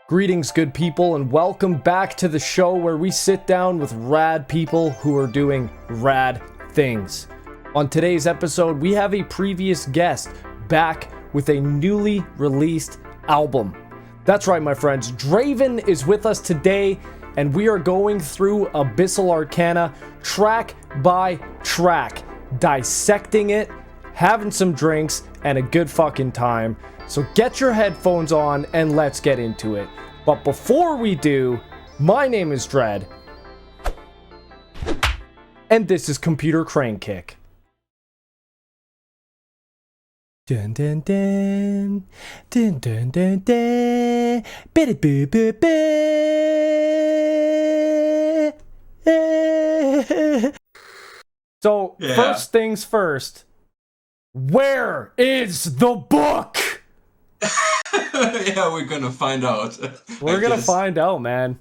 Greetings, good people, and welcome back to the show where we sit down with rad people who are doing rad things. On today's episode, we have a previous guest back with a newly released album. That's right, my friends, Draven is with us today, and we are going through Abyssal Arcana track by track, dissecting it, having some drinks, and a good fucking time. So get your headphones on and let's get into it. But before we do, my name is Dread. And this is Computer Crane Kick. Dun dun dun. Dun dun dun dun. Biddy boo boo boo. So, first things first. Where is the book? Yeah, we're gonna find out. We're gonna find out, man.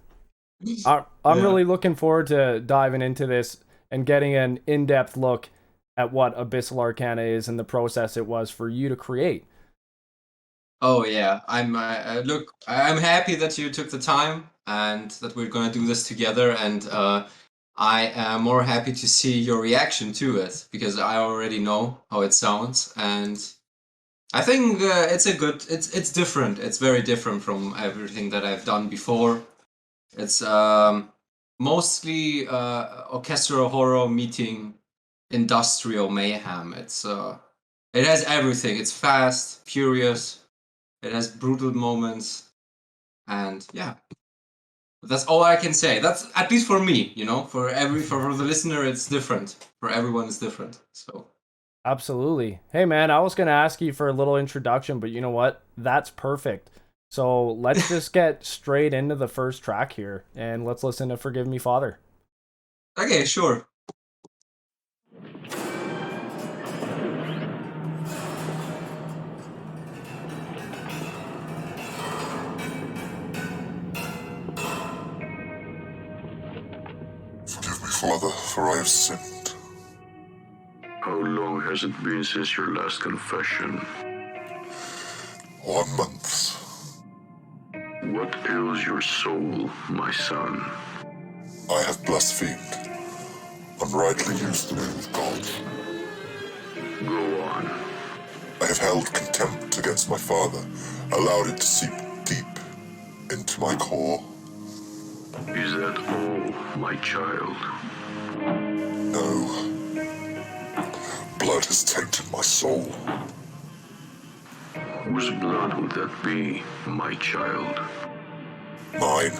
I'm really looking forward to diving into this and getting an in-depth look at what Abyssal Arcana is and the process it was for you to create. Oh yeah, I'm happy that you took the time and that we're gonna do this together, and I am more happy to see your reaction to it because I already know how it sounds, and I think it's different. It's very different from everything that I've done before. It's mostly orchestral horror meeting industrial mayhem. It has everything. It's fast, furious. It has brutal moments, and yeah, that's all I can say. That's at least for me. You know, for the listener, it's different. For everyone, it's different. So. Absolutely. Hey man, I was going to ask you for a little introduction, but you know what? That's perfect. So let's just get straight into the first track here, and let's listen to Forgive Me, Father. Okay, sure. Forgive me, Father, for I have sinned. How long has it been since your last confession? 1 month. What ails your soul, my son? I have blasphemed, unrightly used the name of God. Go on. I have held contempt against my father, allowed it to seep deep into my core. Is that all, my child? No. Blood has tainted my soul. Whose blood would that be, my child? Mine,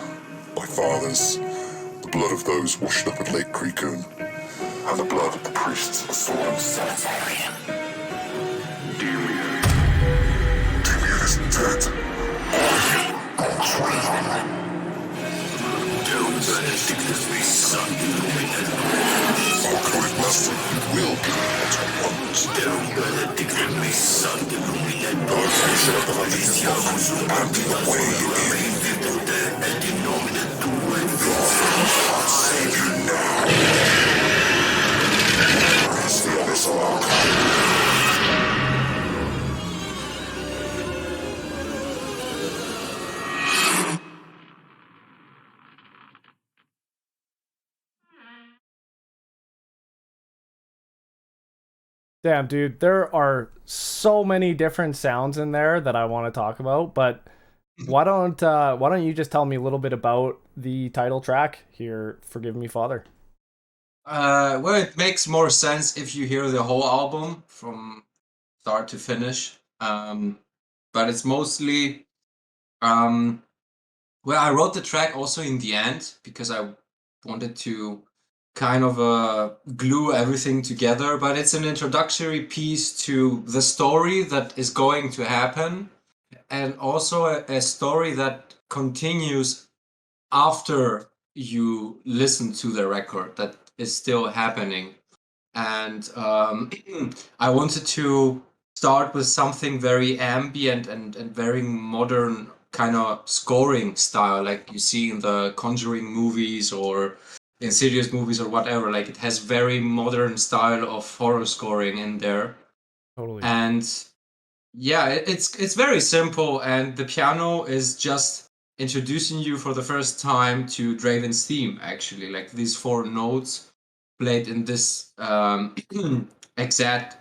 my father's, the blood of those washed up at Lake Creekoon, and the blood of the priests of the fallen cemetery. Deamien. Deamien is dead. Will be what I want. But I appreciate that I need a book and the way in. God save you now. Where is the Abyssal Arcana? Damn, dude, there are so many different sounds in there that I want to talk about, but why don't you just tell me a little bit about the title track here, Forgive Me, Father? Well, it makes more sense if you hear the whole album from start to finish. But it's mostly, well, I wrote the track also in the end because I wanted to kind of glue everything together, but it's an introductory piece to the story that is going to happen, and also a story that continues after you listen to the record that is still happening. And I wanted to start with something very ambient and very modern kind of scoring style, like you see in the Conjuring movies or Insidious movies or whatever. Like, it has very modern style of horror scoring in there. Totally. And yeah, it's very simple, and the piano is just introducing you for the first time to Draven's theme, actually. Like these 4 notes played in this exact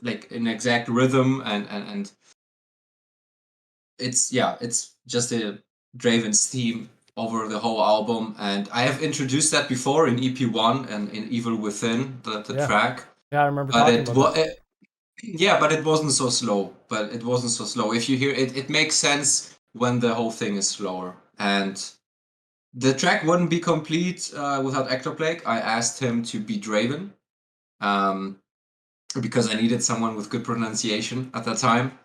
like an exact rhythm, and it's just a Draven's theme over the whole album. And I have introduced that before in EP1 and in Evil Within, the track. Yeah, I remember But talking about that. yeah, but it wasn't so slow. If you hear it, it makes sense when the whole thing is slower. And the track wouldn't be complete without Ectoplague. I asked him to be Draven, because I needed someone with good pronunciation at that time.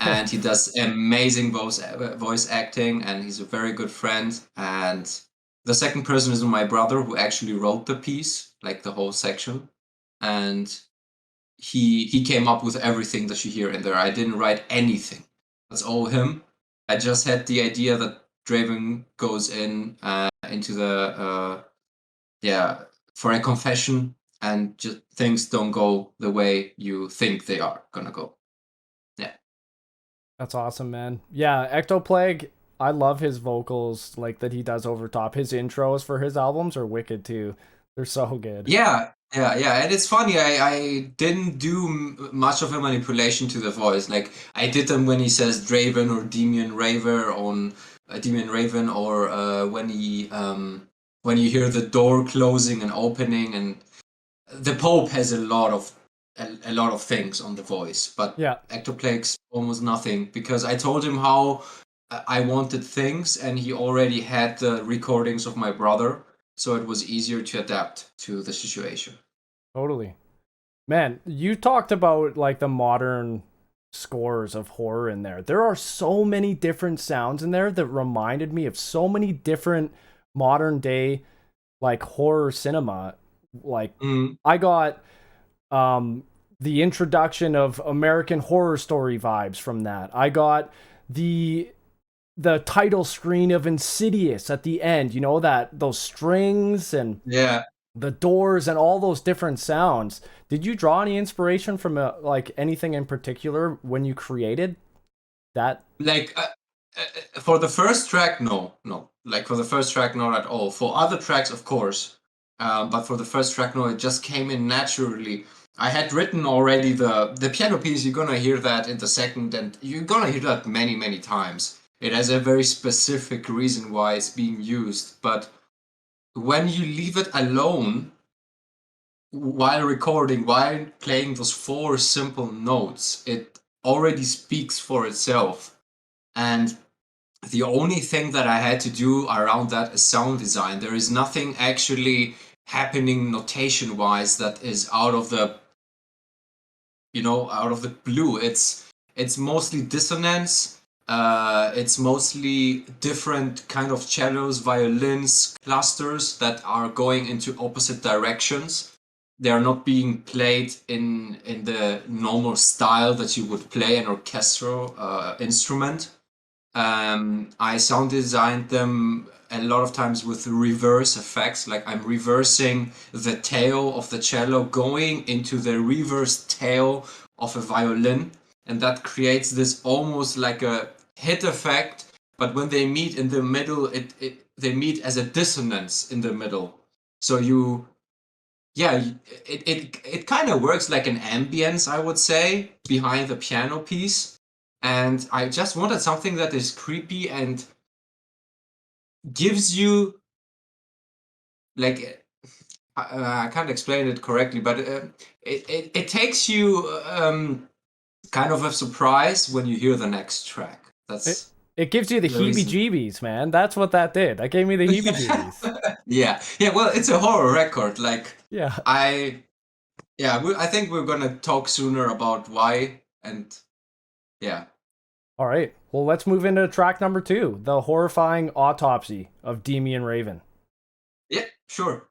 And he does amazing voice acting, and he's a very good friend. And the second person is my brother, who actually wrote the piece, like the whole section. And he came up with everything that you hear in there. I didn't write anything. That's all him. I just had the idea that Draven goes into the for a confession, and just things don't go the way you think they are gonna go. Yeah. That's awesome, man. Yeah, Ectoplague, I love his vocals, like that he does over top. His intros for his albums are wicked too. They're so good. Yeah, and it's funny. I didn't do much of a manipulation to the voice. Like I did them when he says Draven or Deamien Raven, or when you hear the door closing and opening, and the Pope has a lot of things on the voice, but Yeah. Ectoplague's almost nothing, because I told him how I wanted things, and he already had the recordings of my brother. So it was easier to adapt to the situation. Totally. Man, you talked about like the modern scores of horror in there. There are so many different sounds in there that reminded me of so many different modern day like horror cinema. Like I got the introduction of American Horror Story vibes from that. I got the title screen of Insidious at the end, you know, those strings and the doors and all those different sounds. Did you draw any inspiration from like anything in particular when you created that? Like for the first track, no. Like for the first track, not at all. For other tracks, of course, but for the first track, no. It just came in naturally. I had written already the piano piece. You're gonna hear that in the second, and you're gonna hear that many, many times. It has a very specific reason why it's being used, but when you leave it alone while recording, while playing those 4 simple notes, it already speaks for itself. And the only thing that I had to do around that is sound design. There is nothing actually happening notation-wise that is out of the blue. It's mostly dissonance. It's mostly different kind of cellos, violins, clusters that are going into opposite directions. They are not being played in the normal style that you would play an orchestral instrument. I sound designed them a lot of times with reverse effects, like I'm reversing the tail of the cello going into the reverse tail of a violin, and that creates this almost like a hit effect, but when they meet in the middle, they meet as a dissonance in the middle. So it kind of works like an ambience, I would say, behind the piano piece. And I just wanted something that is creepy and gives you, like, I can't explain it correctly, but it takes you kind of a surprise when you hear the next track. It gives you the heebie-jeebies, man. That's what that did. That gave me the heebie-jeebies. Yeah. Well, it's a horror record. Like, yeah. I think we're gonna talk sooner about why, and yeah. All right. Well, let's move into track number 2, the horrifying Autopsy of Deamien Raven. Yeah, sure.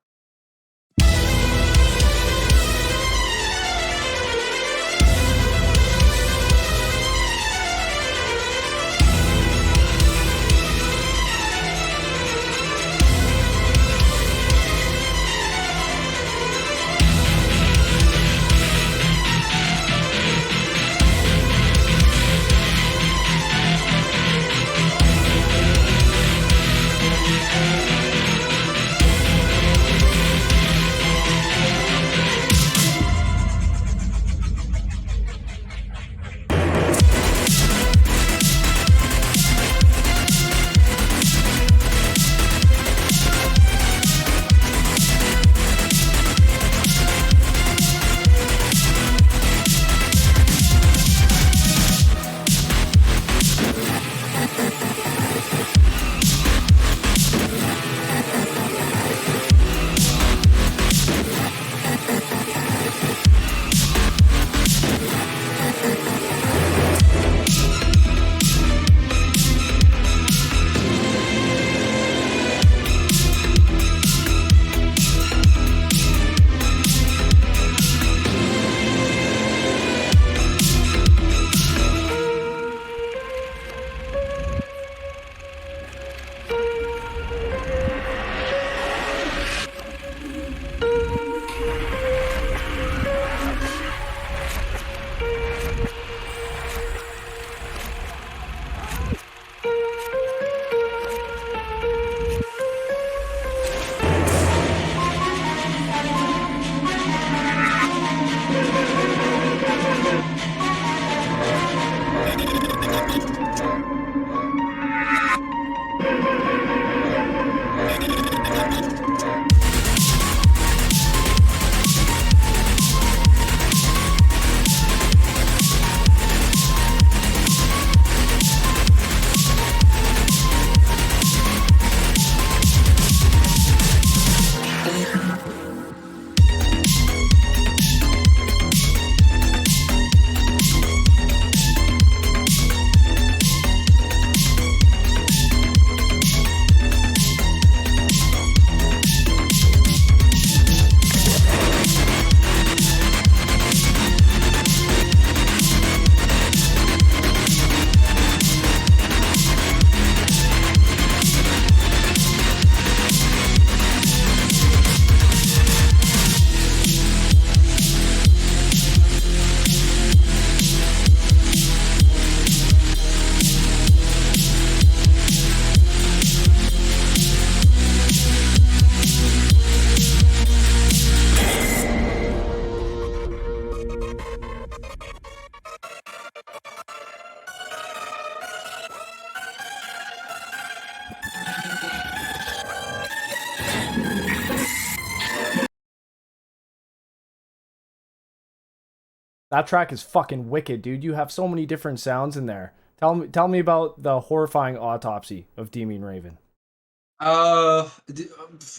That track is fucking wicked, dude. You have so many different sounds in there. Tell me about the horrifying autopsy of Deamien Raven.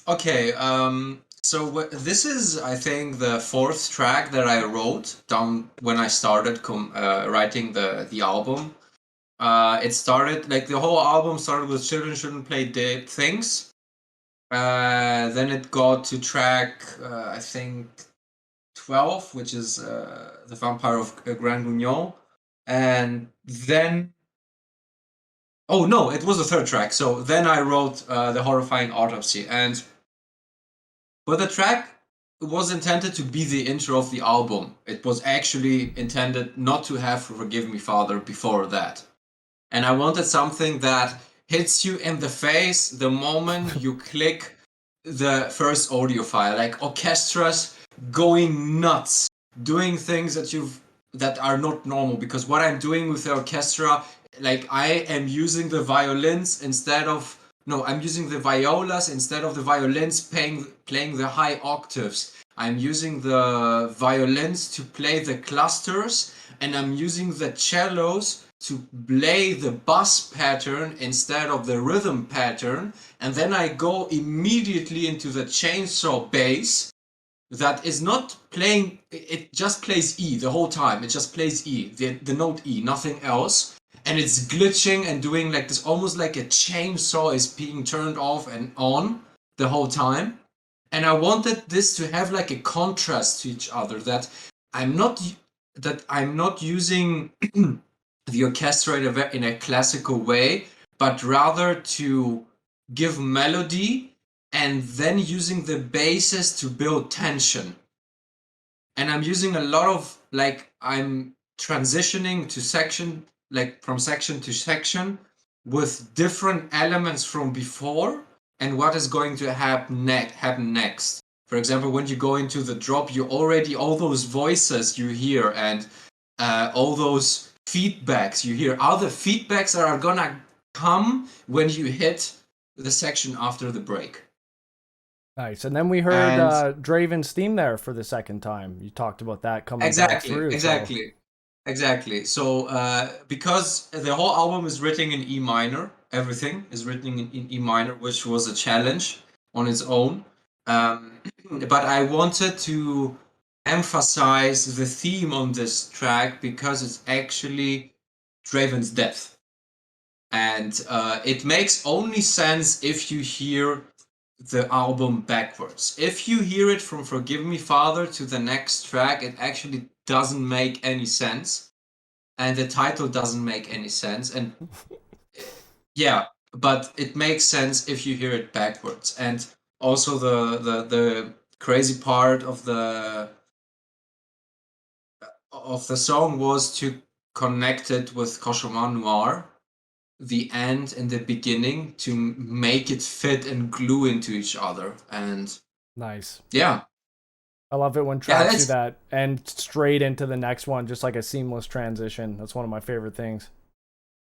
Okay. So this is, I think, the fourth track that I wrote down when I started writing the album. It started like the whole album started with "Children Shouldn't Play Dead Things." Then it got to track, I think, 12, which is the Vampire of Grand Guignol, and then. Oh no, it was the third track. So then I wrote the Horrifying Autopsy, but the track was intended to be the intro of the album. It was actually intended not to have "Forgive Me, Father" before that, and I wanted something that hits you in the face the moment you click the first audio file, like orchestras going nuts, doing things that are not normal. Because what I'm doing with the orchestra, like I am using the violins instead of I'm using the violas instead of the violins playing the high octaves. I'm using the violins to play the clusters, and I'm using the cellos to play the bass pattern instead of the rhythm pattern. And then I go immediately into the chainsaw bass that is not playing, it just plays E the whole time. It just plays E, the note E, nothing else. And it's glitching and doing like this, almost like a chainsaw is being turned off and on the whole time. And I wanted this to have like a contrast to each other, that I'm not using the orchestra in a classical way, but rather to give melody and then using the basses to build tension. And I'm using a lot of, like, I'm transitioning to section, like from section to section with different elements from before and what is going to happen next. For example, when you go into the drop, you already, all those voices you hear and all those feedbacks you hear, other feedbacks are gonna come when you hit the section after the break. Nice. And then we heard Draven's theme there for the second time. You talked about that coming back through. Exactly. Exactly. So because the whole album is written in E minor, everything is written in E minor, which was a challenge on its own. But I wanted to emphasize the theme on this track because it's actually Draven's death. And it makes only sense if you hear the album backwards. If you hear it from Forgive Me Father to the next track, it actually doesn't make any sense. And the title doesn't make any sense. And yeah, but it makes sense if you hear it backwards. And also the crazy part of the song was to connect it with Cauchemar Noir, the end and the beginning, to make it fit and glue into each other. And Nice. yeah, I love it when tracks do that and straight into the next one, just like a seamless transition. That's one of my favorite things.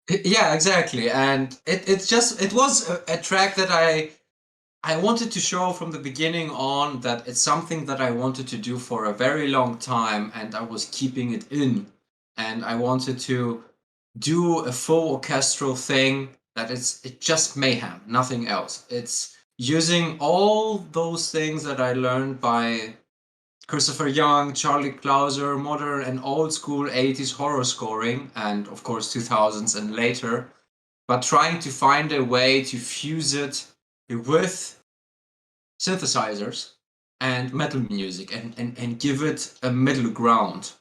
yeah, exactly. And it was a track that I wanted to show from the beginning on, that it's something that I wanted to do for a very long time, and I was keeping it in. And I wanted to do a full orchestral thing that it's just mayhem, nothing else. It's using all those things that I learned by Christopher Young, Charlie Clouser, modern and old school 80s horror scoring, and of course 2000s and later, but trying to find a way to fuse it with synthesizers and metal music, and give it a middle ground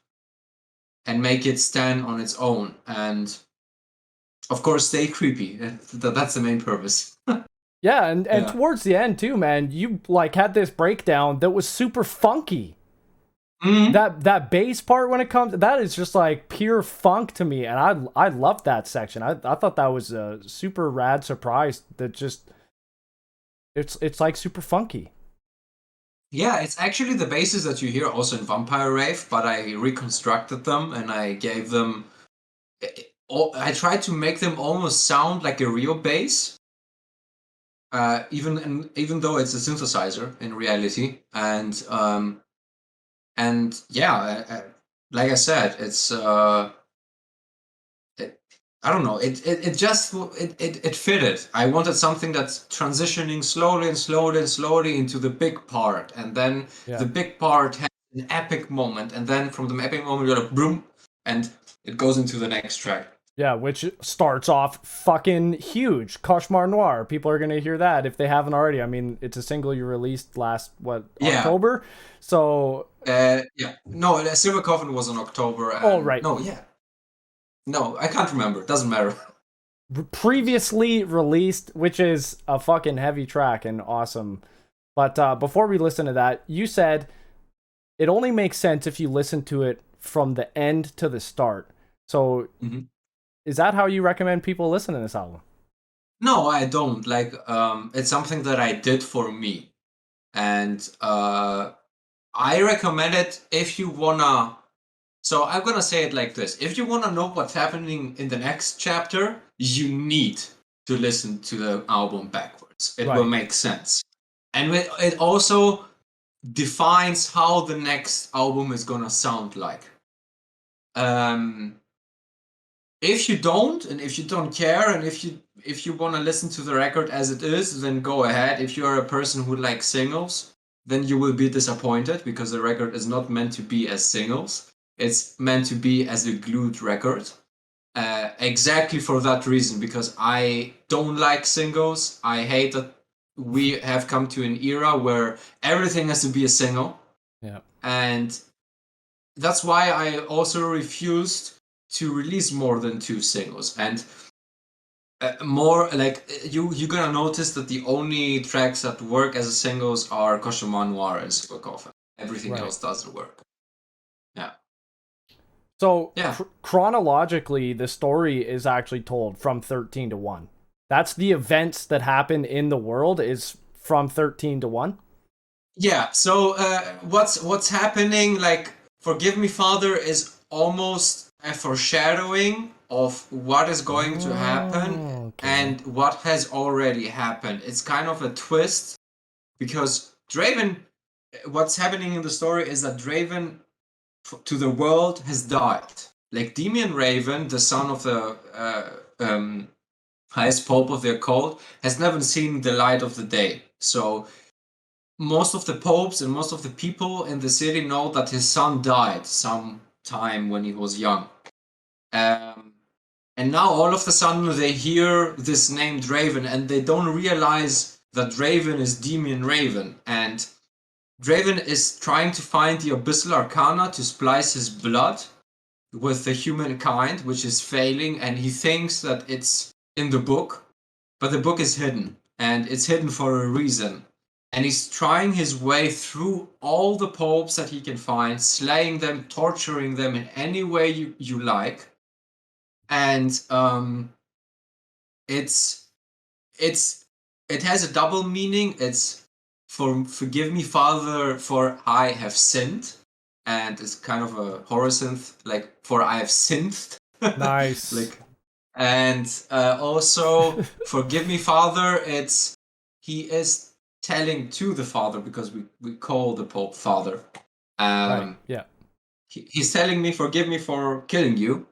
and make it stand on its own, and of course stay creepy. That's the main purpose. Yeah, and Yeah. towards the end too, man, you like had this breakdown that was super funky. Mhm. That bass part when it comes, that is just like pure funk to me, and I love that section. I thought that was a super rad surprise. That just it's like super funky. Yeah, it's actually the basses that you hear also in Vampire Rave, but I reconstructed them and I gave them. I tried to make them almost sound like a real bass, even though it's a synthesizer in reality. And yeah, like I said, it's I don't know. It just it fitted. I wanted something that's transitioning slowly and slowly and slowly into the big part, and then Yeah. the big part has an epic moment, and then from the epic moment you're like boom, and it goes into the next track. Yeah, which starts off fucking huge. Cauchemar Noir. People are gonna hear that if they haven't already. I mean, it's a single you released last Yeah. October. So Yeah, no, Silver Coffin was in October. And, oh right. No, yeah. No, I can't remember. Doesn't matter. Previously released, which is a fucking heavy track and awesome. But before we listen to that, you said it only makes sense if you listen to it from the end to the start. So is that how you recommend people listen to this album? No, I don't. Like, it's something that I did for me. And I recommend it if you wanna. So I'm gonna say it like this: if you wanna know what's happening in the next chapter, you need to listen to the album backwards. It will make sense, and it also defines how the next album is gonna sound like. If you don't, and if you don't care, and if you wanna listen to the record as it is, then go ahead. If you are a person who likes singles, then you will be disappointed because the record is not meant to be as singles. It's meant to be as a glued record. Exactly for that reason, because I don't like singles. I hate that we have come to an era where everything has to be a single. Yeah. And that's why I also refused to release more than 2 singles. And more like you're gonna notice that the only tracks that work as singles are Cauchemar Noir and Silver Coffin. Everything else doesn't work. Yeah. So chronologically, the story is actually told from 13 to 1. That's the events that happen in the world is from 13 to 1. Yeah. So what's happening? Like, Forgive Me, Father is almost a foreshadowing of what is going to happen and what has already happened. It's kind of a twist because Draven. What's happening in the story is that Draven to the world has died. like Deamien Raven, the son of the highest pope of their cult, has never seen the light of the day. So most of the popes and most of the people in the city know that his son died some time when he was young. And now all of a sudden they hear this name Draven, and they don't realize that Draven is Deamien Raven. And Draven is trying to find the Abyssal Arcana to splice his blood with the humankind, which is failing, and he thinks that it's in the book, but the book is hidden, and it's hidden for a reason. And he's trying his way through all the popes that he can find, slaying them, torturing them in any way you like. And it has a double meaning. It's forgive me, Father, for I have sinned. And it's kind of a Horrorsynth, like, for I have sinned. Nice. Like, and also, forgive me, Father, he is telling to the Father, because we call the Pope Father. Right. Yeah. He's telling me, forgive me for killing you.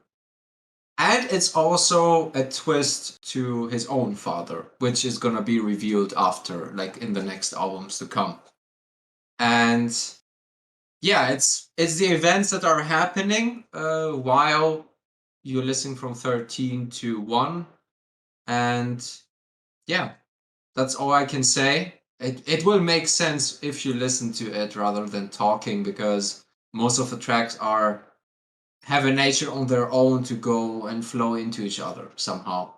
And it's also a twist to his own father, which is going to be revealed after, like, in the next albums to come. And yeah, it's the events that are happening while you're listening from 13 to 1. And yeah, that's all I can say. It will make sense if you listen to it rather than talking, because most of the tracks have a nature on their own to go and flow into each other somehow.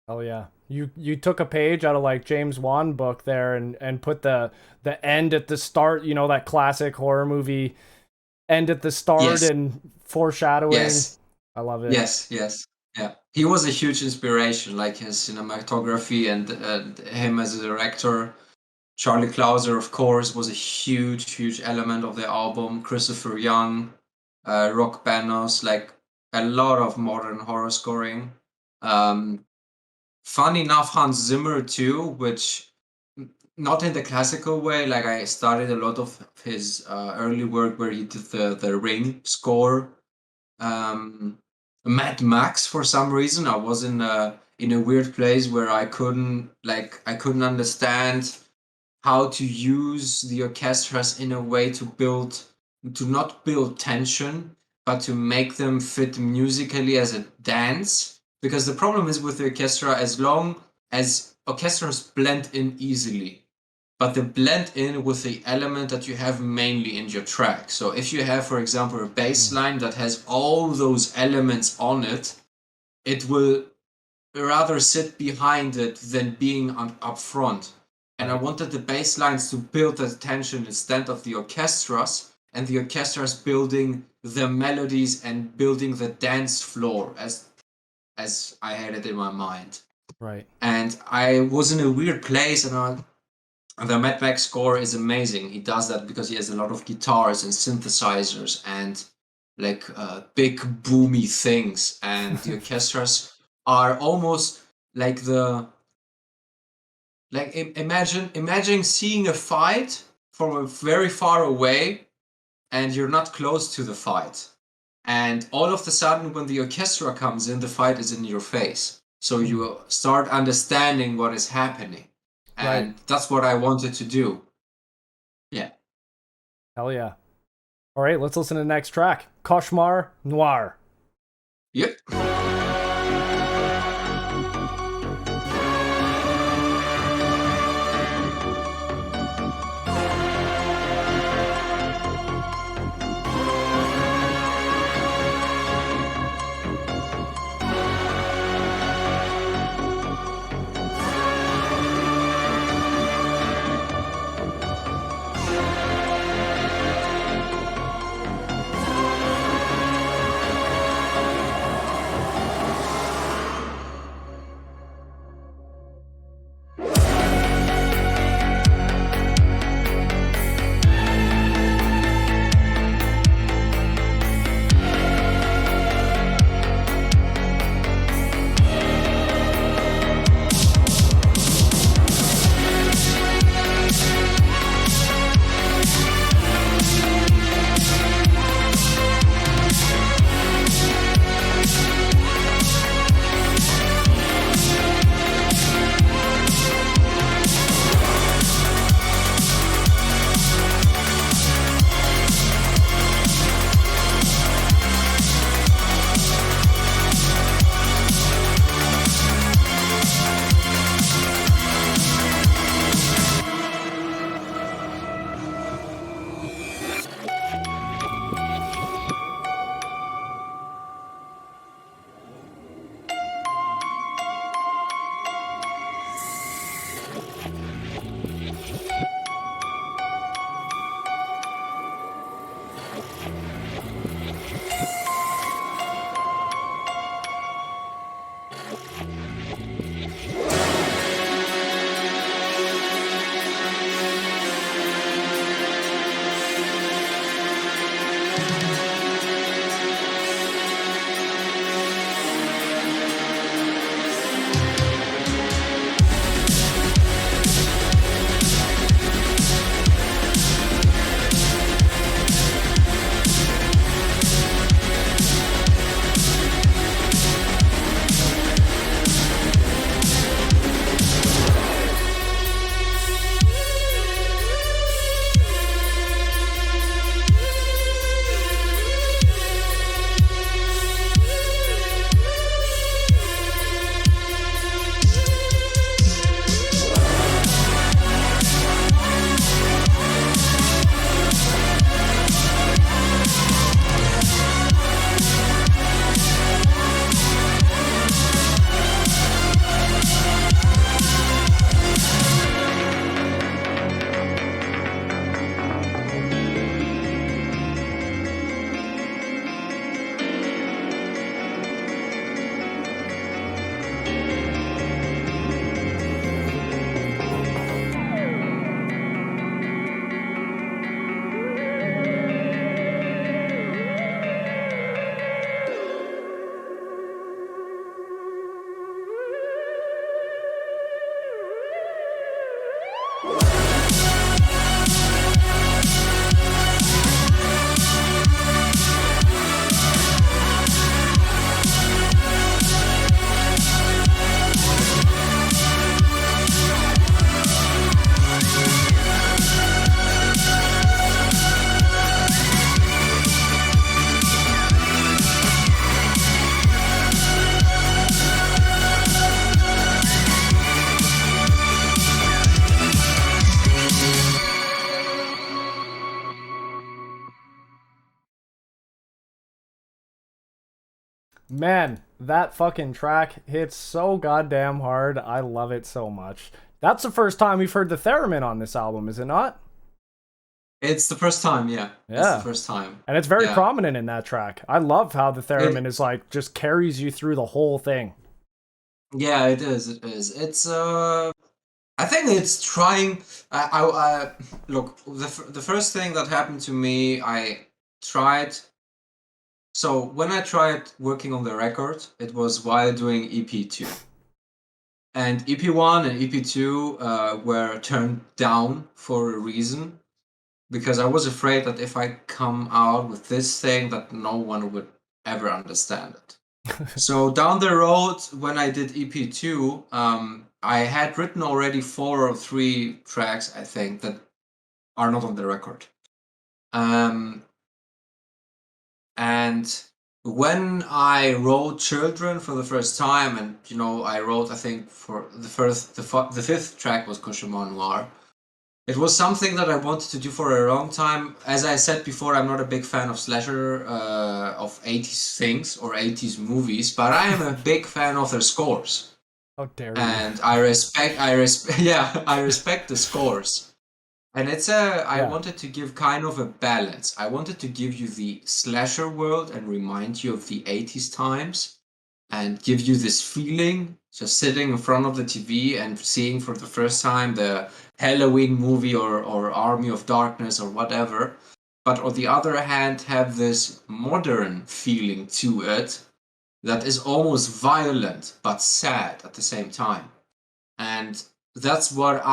Oh yeah. You took a page out of like James Wan book there and put the end at the start, you know, that classic horror movie end at the start. Yes. And foreshadowing. Yes. I love it. Yes. Yeah. He was a huge inspiration, like his cinematography and him as a director. Charlie Clouser, of course, was a huge element of the album. Christopher Young, Rock Banos, like a lot of modern horror scoring. Funny enough, Hans Zimmer too, which not in the classical way. Like, I studied a lot of his early work where he did the Ring score. Mad Max, for some reason, I was in a weird place where I couldn't understand how to use the orchestras in a way to not build tension, but to make them fit musically as a dance. Because the problem is with the orchestra, as long as orchestras blend in easily, but they blend in with the element that you have mainly in your track. So if you have, for example, a bass line that has all those elements on it, it will rather sit behind it than being up front. And I wanted the bass lines to build the tension instead of the orchestras, and the orchestras building the melodies and building the dance floor as I had it in my mind. Right. And I was in a weird place, and the Mad Max score is amazing. He does that because he has a lot of guitars and synthesizers and like big boomy things, and the orchestras are almost like imagine seeing a fight from very far away, and you're not close to the fight, and all of a sudden when the orchestra comes in, the fight is in your face, so you start understanding what is happening. And that's what I wanted to do. Yeah. Hell yeah. All right, let's listen to the next track, Cauchemar Noir. Yep. Man, that fucking track hits so goddamn hard. I love it so much. That's the first time we've heard the theremin on this album, is it not? It's the first time, yeah. It's the Yeah. first time. And it's very Yeah. prominent in that track. I love how the theremin It- is like just carries you through the whole thing. Yeah, it is. It is. It's I think it's trying. I look. The first thing that happened to me, I tried. So when I tried working on the record, it was while doing EP2, and EP1 and EP2 were turned down for a reason, because I was afraid that if I come out with this thing, that no one would ever understand it. So down the road, when I did EP2, I had written already 4 or 3 tracks, I think, that are not on the record. And when I wrote Children for the first time, and I wrote, I think, for the fifth track was Cauchemar Noir. It was something that I wanted to do for a long time. As I said before, I'm not a big fan of slasher, of 80s things or 80s movies, but I am a big fan of their scores. How dare you? And I respect the scores. And I Yeah. wanted to give kind of a balance. I wanted to give you the slasher world and remind you of the 80s times and give you this feeling just sitting in front of the TV and seeing for the first time the Halloween movie or Army of Darkness or whatever. But on the other hand, have this modern feeling to it that is almost violent but sad at the same time. And that's what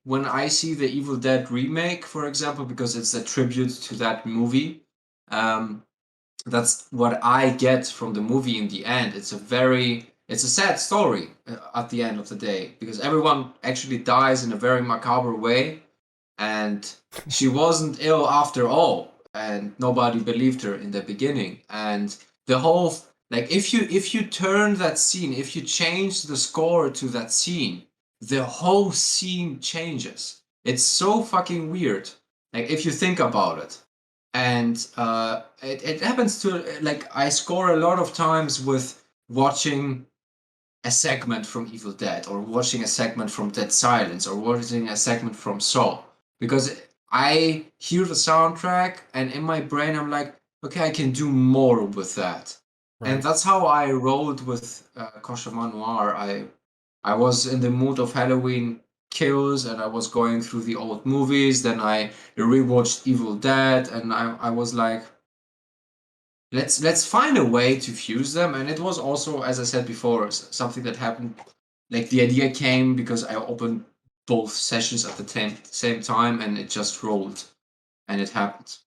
when I see the Evil Dead remake, for example, because it's a tribute to that movie, that's what I get from the movie in the end. It's a sad story at the end of the day, because everyone actually dies in a very macabre way, and she wasn't ill after all, and nobody believed her in the beginning. And the whole, like, if you turn that scene, if you change the score to that scene, the whole scene changes. It's so fucking weird, like, if you think about it. And it happens to, like, I score a lot of times with watching a segment from Evil Dead, or watching a segment from Dead Silence, or watching a segment from Saw, because I hear the soundtrack and in my brain I'm like, okay, I can do more with that. Right. And that's how I rolled with Cauchemar Noir. I was in the mood of Halloween Kills, and I was going through the old movies. Then I rewatched Evil Dead, and I was like, let's find a way to fuse them. And it was also, as I said before, something that happened. Like, the idea came because I opened both sessions at the same time, and it just rolled, and it happened.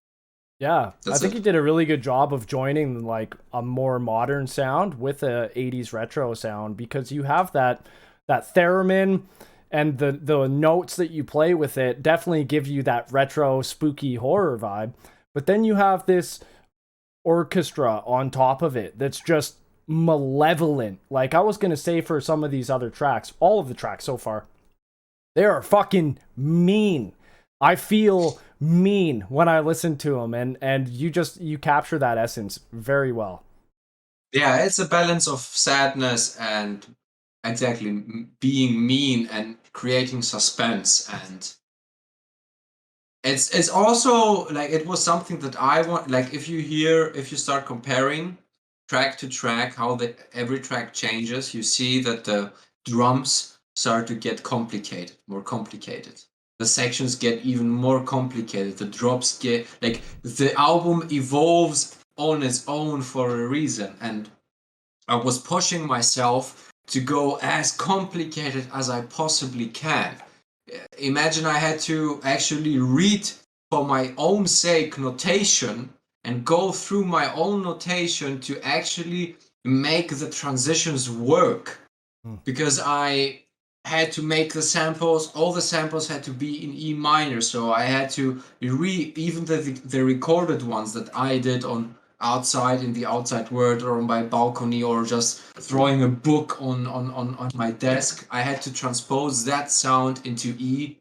Yeah, I That's think it. you did a really good job of joining like a more modern sound with a 80s retro sound, because you have that theremin, and the notes that you play with it definitely give you that retro spooky horror vibe. But then you have this orchestra on top of it that's just malevolent. Like, I was going to say, for some of these other tracks, all of the tracks so far, they are fucking mean. I feel mean when I listen to them, and you capture that essence very well. Yeah, it's a balance of sadness and exactly being mean and creating suspense. And it's also like, it was something that I want. Like, if you start comparing track to track, how every track changes, you see that the drums start to get more complicated. The sections get even more complicated. The drops get, like, the album evolves on its own for a reason. And I was pushing myself to go as complicated as I possibly can. Imagine I had to actually read for my own sake notation and go through my own notation to actually make the transitions work. Because I had to make all the samples had to be in E minor, so I had to even the recorded ones that I did on outside in the outside world, or on my balcony, or just throwing a book on my desk. I had to transpose that sound into E,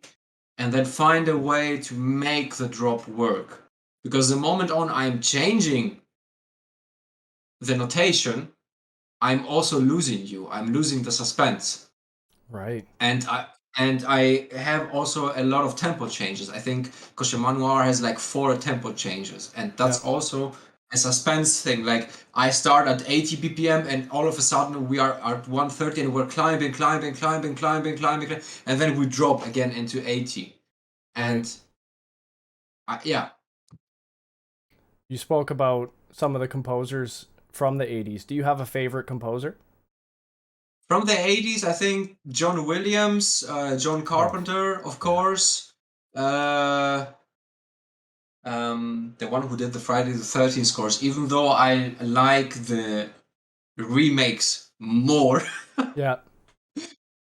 and then find a way to make the drop work. Because the moment on I'm changing the notation, I'm also losing you. I'm losing the suspense. Right. And I have also a lot of tempo changes. I think Cauchemar Noir has like 4 tempo changes, and that's also a suspense thing. Like I start at 80 BPM, and all of a sudden we are at 130, and we're climbing, and then we drop again into 80. And yeah. You spoke about some of the composers from the 80s. Do you have a favorite composer? From the 80s, I think John Williams, John Carpenter, of course. The one who did the Friday the 13th scores, even though I like the remakes more. Yeah.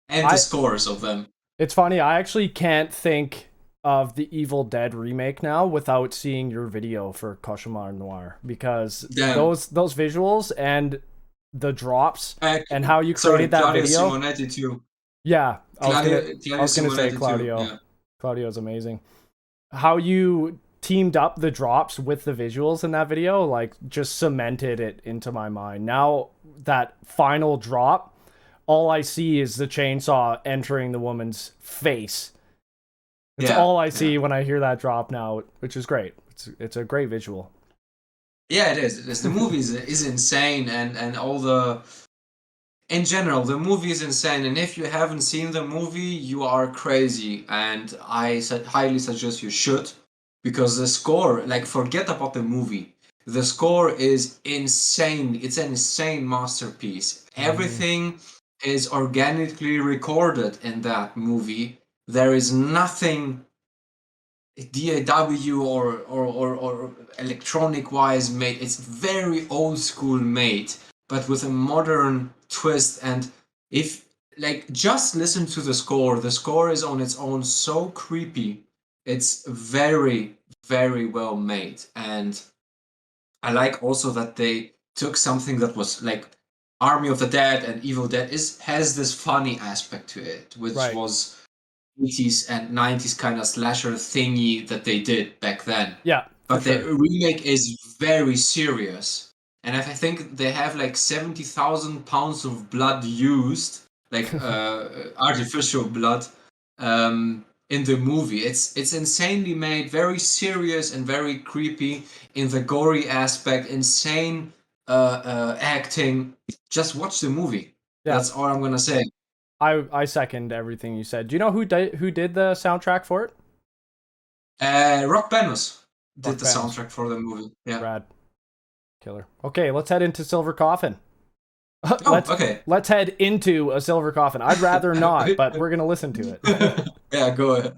And the scores of them. It's funny, I actually can't think of the Evil Dead remake now without seeing your video for Cauchemar Noir, because those visuals and the drops and how you created that video. Simonetti too. Yeah, I was gonna say Claudio. Yeah. Claudio's amazing. How you teamed up the drops with the visuals in that video, like, just cemented it into my mind. Now that final drop, all I see is the chainsaw entering the woman's face. It's all I see when I hear that drop now, which is great. It's a great visual. Yeah, it is. The movie is insane, and all the... In general, the movie is insane, and if you haven't seen the movie, you are crazy, and I highly suggest you should, because the score, like, forget about the movie. The score is insane. It's an insane masterpiece. Everything is organically recorded in that movie. There is nothing DAW or electronic wise made. It's very old school made, but with a modern twist. And if, like, just listen to the score is on its own so creepy. It's very, very well made. And I like also that they took something that was like Army of the Dead and Evil Dead has this funny aspect to it, which was 80s and 90s kind of slasher thingy that they did back then. Yeah. But the remake is very serious. And I think they have like 70,000 pounds of blood used, like artificial blood, in the movie. It's insanely made, very serious and very creepy in the gory aspect, insane acting. Just watch the movie. Yeah. That's all I'm gonna say. I second everything you said. Do you know who did the soundtrack for it? Rock Benus did the soundtrack for the movie. Yeah. Rad. Killer. Okay, let's head into Silver Coffin. Let's head into a Silver Coffin. I'd rather not, but we're gonna listen to it. Yeah, go ahead.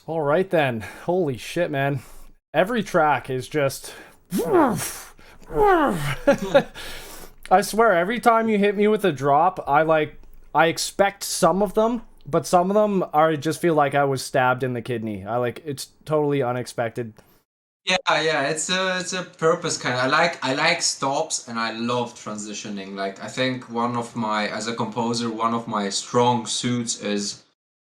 All right then. Holy shit, man. Every track is just I swear every time you hit me with a drop, I expect some of them, but some of them I just feel like I was stabbed in the kidney. It's totally unexpected. Yeah, it's a purpose kind of. I like stops and I love transitioning. Like I think as a composer, one of my strong suits is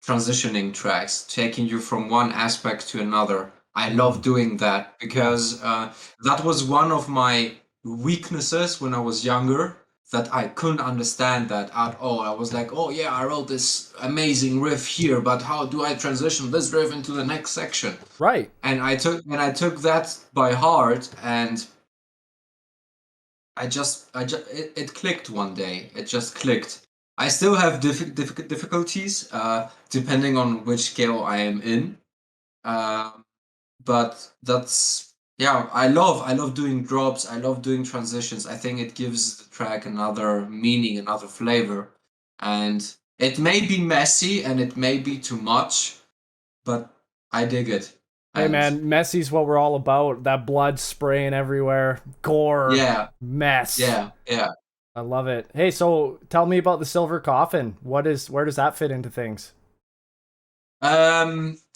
transitioning tracks, taking you from one aspect to another. I love doing that because that was one of my weaknesses when I was younger, that I couldn't understand that at all. I was like, oh yeah, I wrote this amazing riff here, but how do I transition this riff into the next section? Right. And I took that by heart, and it clicked one day. It just clicked. I still have difficulties, depending on which scale I am in. Um, but that's yeah. I love doing drops. I love doing transitions. I think it gives the track another meaning, another flavor, and it may be messy and it may be too much, but I dig it. Hey And man, messy's what we're all about. That blood spraying everywhere, gore, yeah, mess. yeah. I love it. Hey, so tell me about the silver coffin. Where does that fit into things?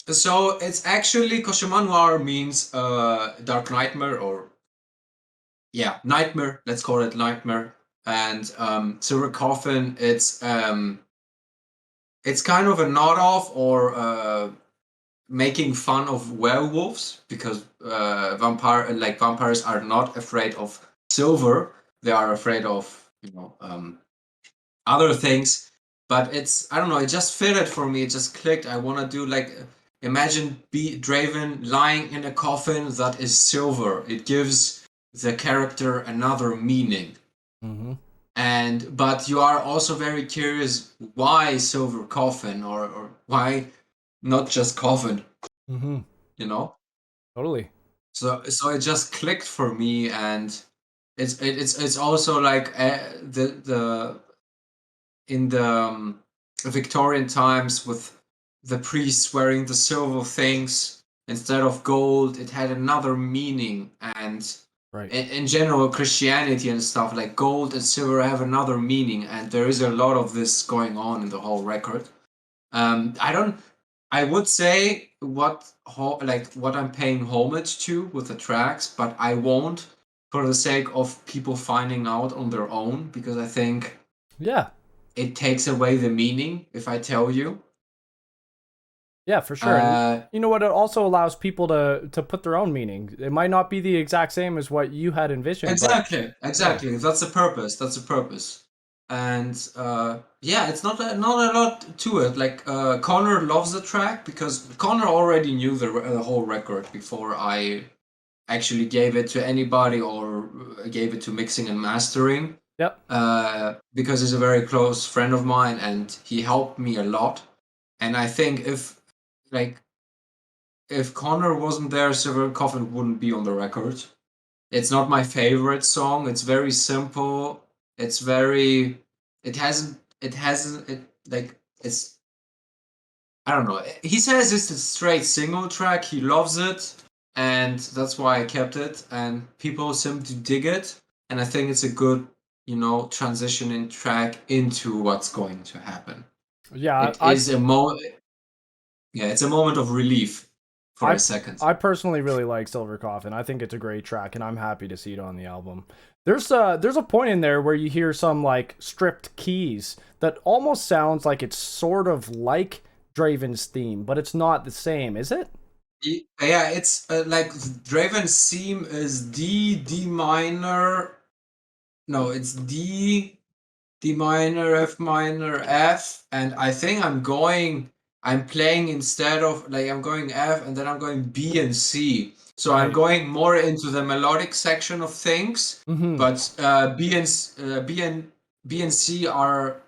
So it's actually Cauchemar Noir means dark nightmare, or yeah, nightmare. Let's call it nightmare. And Silver Coffin, it's kind of a nod off, or making fun of werewolves, because vampires are not afraid of silver. They are afraid of other things. But I don't know, it just fitted for me. It just clicked. I want to do like, imagine Draven lying in a coffin that is silver. It gives the character another meaning. Mm-hmm. But you are also very curious, why silver coffin, or why not just coffin, Mm-hmm. you know? Totally. So it just clicked for me, and it's also like the in the Victorian times, with the priests wearing the silver things instead of gold. It had another meaning, and Right. in general, Christianity and stuff, like gold and silver have another meaning, and there is a lot of this going on in the whole record. I don't. I would say what I'm paying homage to with the tracks, but I won't, for the sake of people finding out on their own, because I think Yeah. it takes away the meaning if I tell you. Yeah, for sure. And you know what? It also allows people to put their own meaning. It might not be the exact same as what you had envisioned. Exactly. Yeah. That's the purpose. That's the purpose. And yeah, it's not a lot to it. Like Connor loves the track because Connor already knew the whole record before I actually gave it to anybody, or gave it to mixing and mastering. Yep. Because he's a very close friend of mine and he helped me a lot. And I think if Connor wasn't there, Silver Coffin wouldn't be on the record. It's not my favorite song. It's very simple. It's very. It's. I don't know. He says it's a straight single track. He loves it, and that's why I kept it. And people seem to dig it, and I think it's a good, transitioning track into what's going to happen. Yeah. It is a Yeah, it's a moment of relief for a second. I personally really like Silver Coffin. I think it's a great track, and I'm happy to see it on the album. There's a point in there where you hear some like stripped keys that almost sounds like it's sort of like Draven's theme, but it's not the same, is it? Yeah, it's like Draven's theme is D minor. No, it's D minor, F minor, F, and I think I'm playing, instead of like, I'm going F and then I'm going B and C. So I'm Right. going more into the melodic section of things, Mm-hmm. but B and C are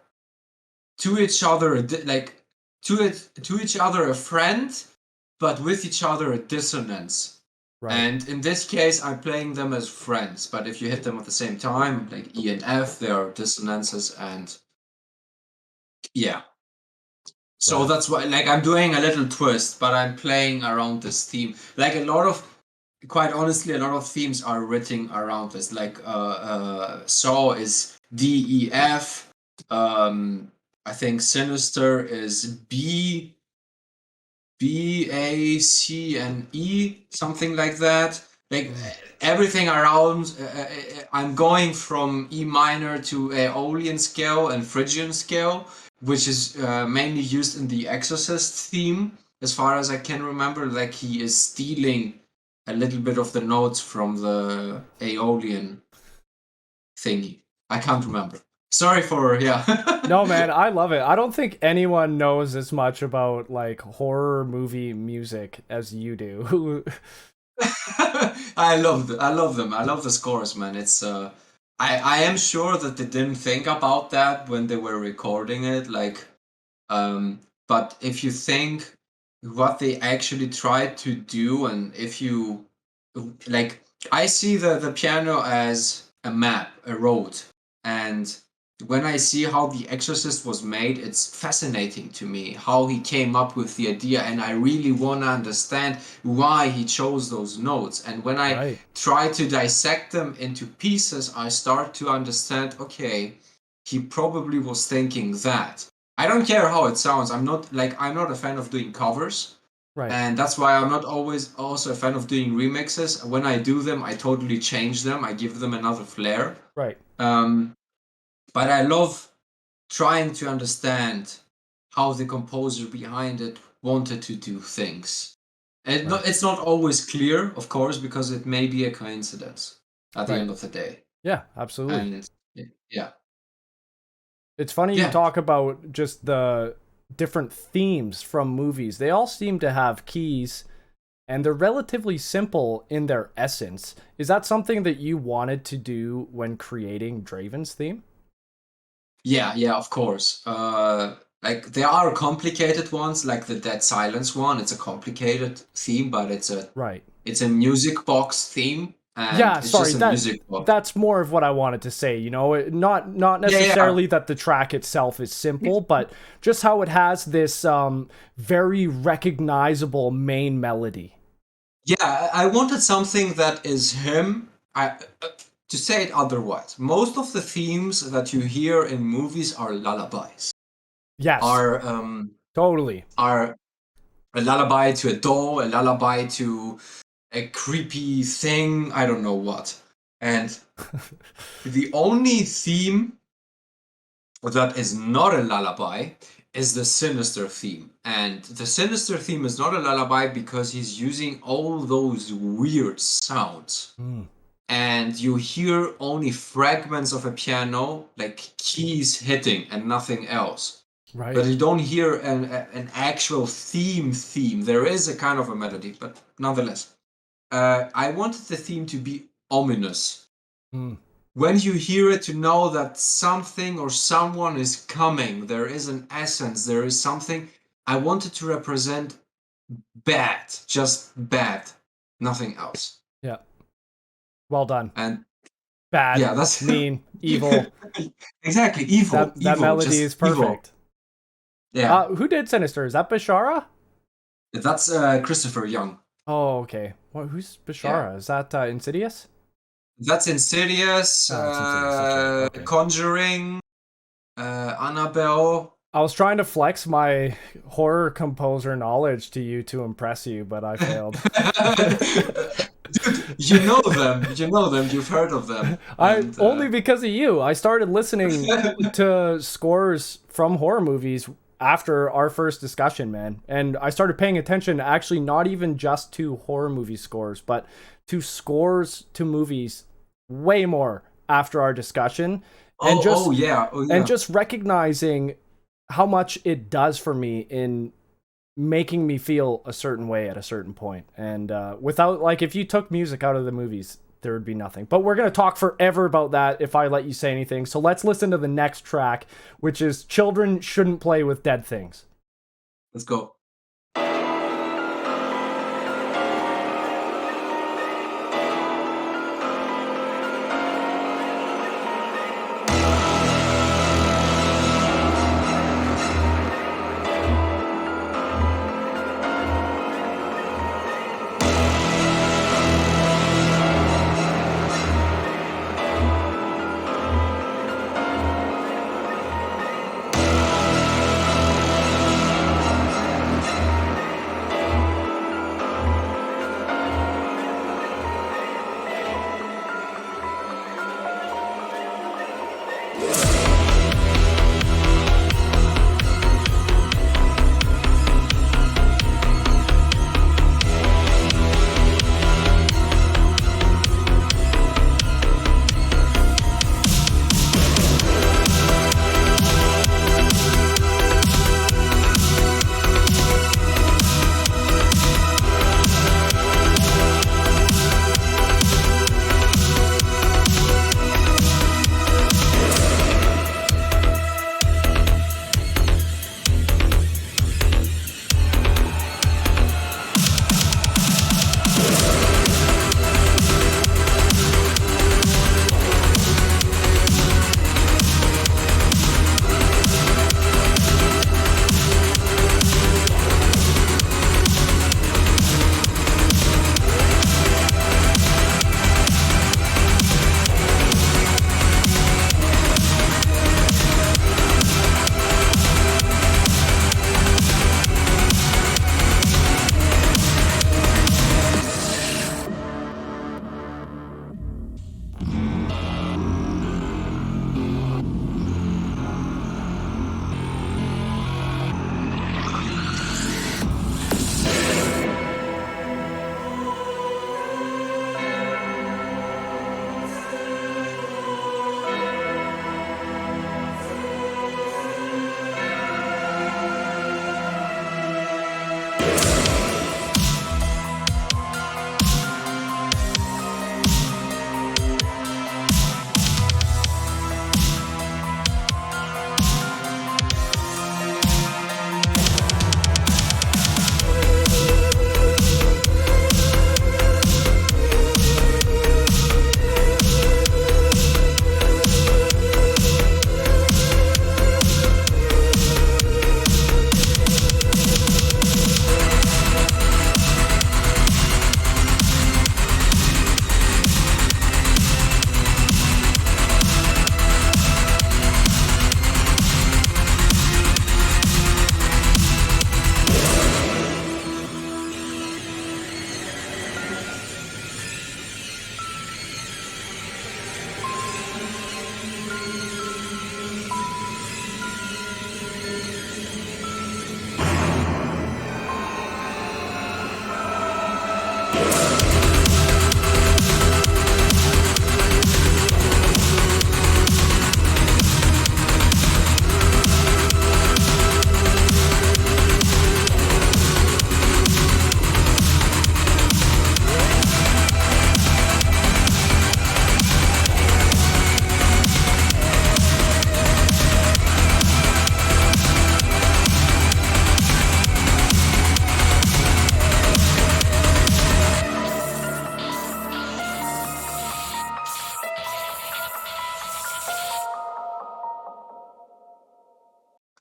to each other like to each other a friend, but with each other a dissonance. Right. And in this case, I'm playing them as friends, but if you hit them at the same time, like E and F, they are dissonances, and yeah. So Right. that's why, like, I'm doing a little twist, but I'm playing around this theme. Like quite honestly, a lot of themes are written around this. Like, Saw is D, E, F. I think Sinister is B, A, C, and E, something like that. Like everything around, I'm going from E minor to Aeolian scale and Phrygian scale, which is mainly used in the Exorcist theme, as far as I can remember. Like he is stealing a little bit of the notes from the Aeolian thingy. I can't remember. Sorry for No, man, I love it. I don't think anyone knows as much about like horror movie music as you do. I love them. I love them. I love the scores, man. It's I am sure that they didn't think about that when they were recording it. Like, but if you think what they actually tried to do, and if you like, I see the piano as a map, a road, and when I see how The Exorcist was made, it's fascinating to me how he came up with the idea, and I really want to understand why he chose those notes. And when I Right. try to dissect them into pieces, I start to understand, okay, he probably was thinking that. I don't care how it sounds. I'm not a fan of doing covers. Right. And that's why I'm not always also a fan of doing remixes. When I do them, I totally change them. I give them another flair. Right. But I love trying to understand how the composer behind it wanted to do things. And it's not always clear, of course, because it may be a coincidence at the Right. end of the day. Yeah, absolutely. And yeah. It's funny you Yeah. talk about just the different themes from movies. They all seem to have keys and they're relatively simple in their essence. Is that something that you wanted to do when creating Draven's theme? Yeah, of course. Like there are complicated ones, like the Dead Silence one. It's a complicated theme, but it's a music box theme, and Yeah, it's sorry, just a music box. that's more of what I wanted to say, you know, not necessarily that the track itself is simple, but just how it has this very recognizable main melody. Yeah, I wanted something that is him. To say it otherwise, most of the themes that you hear in movies are lullabies. Yes, totally. Are a lullaby to a doll, a lullaby to a creepy thing, I don't know what. And the only theme that is not a lullaby is the Sinister theme. And the Sinister theme is not a lullaby because he's using all those weird sounds. And you hear only fragments of a piano, like keys hitting and nothing else. Right. But you don't hear an actual theme. There is a kind of a melody, but nonetheless. I wanted the theme to be ominous. When you hear it, to know that something or someone is coming. There is an essence. There is something. I wanted to represent bad, just bad, nothing else. Yeah. Well done. And bad, yeah, that's mean, evil. Exactly, evil. That melody is perfect. Evil. Yeah. Who did Sinister? Is that Bashara? That's Christopher Young. Oh, okay. Who's Bashara? Yeah. Is that Insidious? That's Insidious, Okay. Conjuring, Annabelle. I was trying to flex my horror composer knowledge to you to impress you, but I failed. Dude, you know them. You've heard of them. Only because of you. I started listening to scores from horror movies after our first discussion, man. And I started paying attention, actually, not even just to horror movie scores, but to scores to movies way more after our discussion. And and just recognizing how much it does for me in making me feel a certain way at a certain point. And without, like, if you took music out of the movies, there would be nothing. But we're going to talk forever about that if I let you say anything. So let's listen to the next track, which is Children Shouldn't Play with Dead Things. Let's go.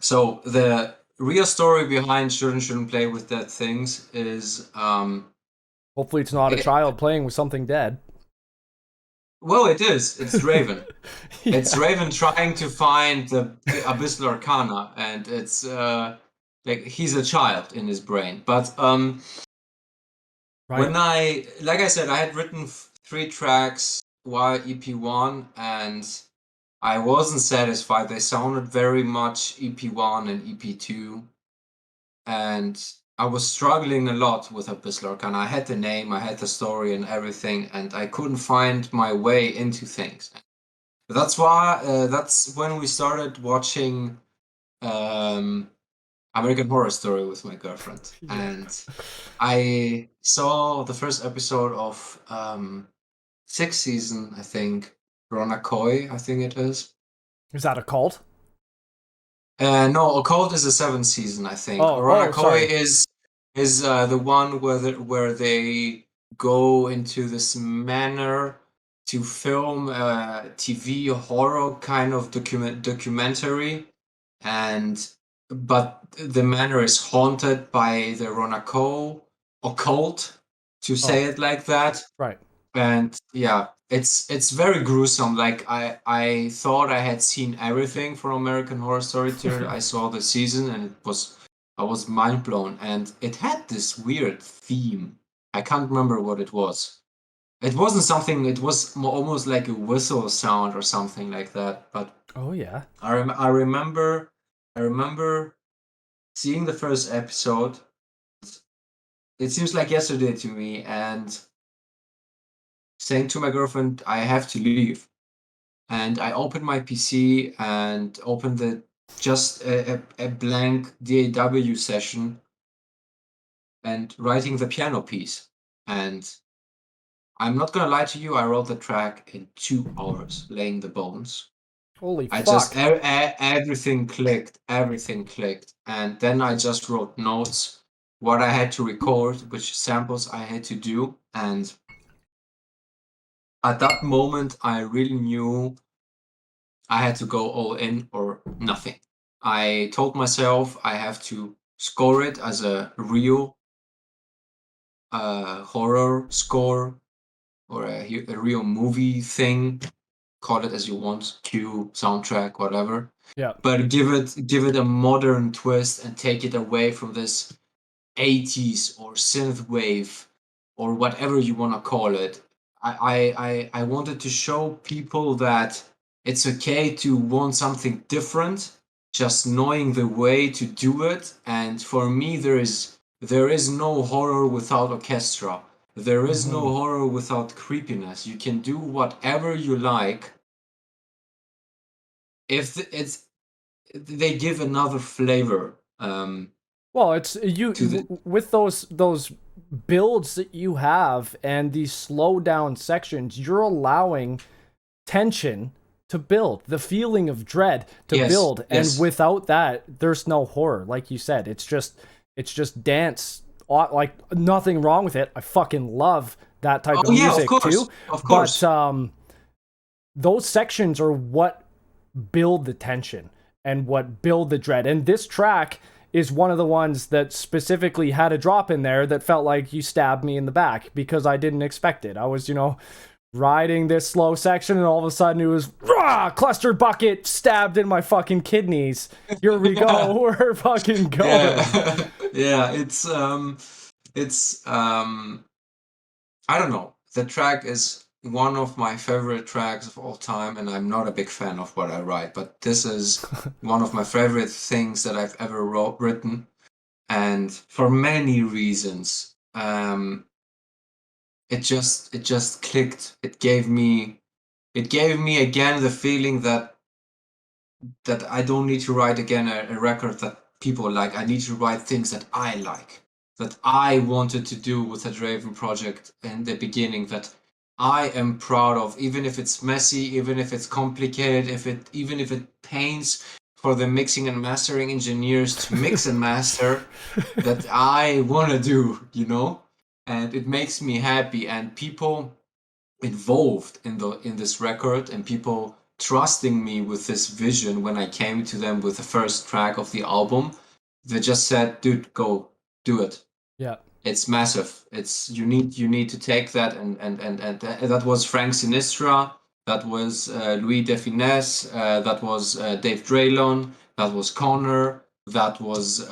So the real story behind shouldn't play with dead things is Hopefully it's not a child playing with something dead. well, it is. It's Draven. Yeah. It's Draven trying to find the Abyssal Arcana, and it's like he's a child in his brain. But when like I said, I had written 3 tracks while EP1, and I wasn't satisfied. They sounded very much EP1 and EP2, and I was struggling a lot with Abyssal Arcana. I had the name, I had the story and everything, and I couldn't find my way into things. That's why. That's when we started watching American Horror Story with my girlfriend, and I saw the first episode of 6th season, I think. Ronakoi, I think it is. Is that a cult? No, Occult is the 7th season, I think. Sorry. Ronakoi is the one where they go into this manor to film a TV horror kind of documentary, but the manor is haunted by the Ronako occult, to say it like that. Right. And yeah, it's very gruesome. Like I thought I had seen everything from American Horror Story till I saw the season, and I was mind blown. And it had this weird theme. I can't remember what it was. It wasn't something. It was almost like a whistle sound or something like that. But oh yeah, I remember seeing the first episode. It seems like yesterday to me, and saying to my girlfriend, I have to leave. And I opened my PC and opened just a blank DAW session and writing the piano piece. And I'm not gonna lie to you, I wrote the track in 2 hours, laying the bones. Holy fuck. Just everything clicked, and then I just wrote notes, what I had to record, which samples I had to do, and at that moment I really knew I had to go all in or nothing. I told myself I have to score it as a real horror score or a real movie thing. Call it as you want, cue, soundtrack, whatever. Yeah. But give it a modern twist and take it away from this 80s or synthwave or whatever you want to call it. I wanted to show people that it's okay to want something different, just knowing the way to do it. And for me, there is no horror without orchestra. There is no horror without creepiness. You can do whatever you like. If they give another flavor. Well, it's you with those builds that you have and these slow down sections, you're allowing tension to build, the feeling of dread to build, and without that, there's no horror. Like you said, it's just dance. Like nothing wrong with it. I fucking love that type of music too. Of course. But those sections are what build the tension and what build the dread. And this track is one of the ones that specifically had a drop in there that felt like you stabbed me in the back because I didn't expect it. I was, riding this slow section and all of a sudden it was cluster bucket stabbed in my fucking kidneys. Here we go. We're fucking going. Yeah, it's I don't know. The track is one of my favorite tracks of all time, and I'm not a big fan of what I write, but this is one of my favorite things that I've ever written, and for many reasons. It just clicked. It gave me again the feeling that I don't need to write again a record that people like. I need to write things that I like, that I wanted to do with the Draven project in the beginning, that I am proud of, even if it's messy, even if it's complicated, even if it pains for the mixing and mastering engineers to mix and master, that I want to do, and it makes me happy. And people involved in this record and people trusting me with this vision when I came to them with the first track of the album. They just said, dude, go do it. Yeah. It's massive. It's you need to take that and that was Frank Sinistra, that was Louis Defines, that was Dav Dralleon, that was CONNÖR, that was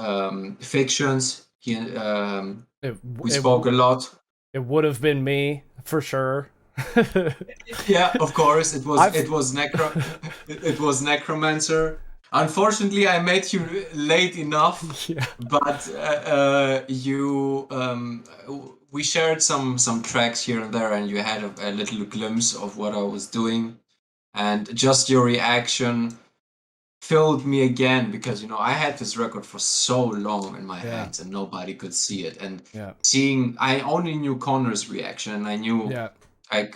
Fictions. We spoke a lot. It would have been me for sure. Yeah, of course. It was Necromancer. Unfortunately, I met you late enough. Yeah. But we shared some tracks here and there, and you had a little glimpse of what I was doing, and just your reaction filled me again, because I had this record for so long in my hands and nobody could see it, and I only knew CONNÖR's reaction, and I knew I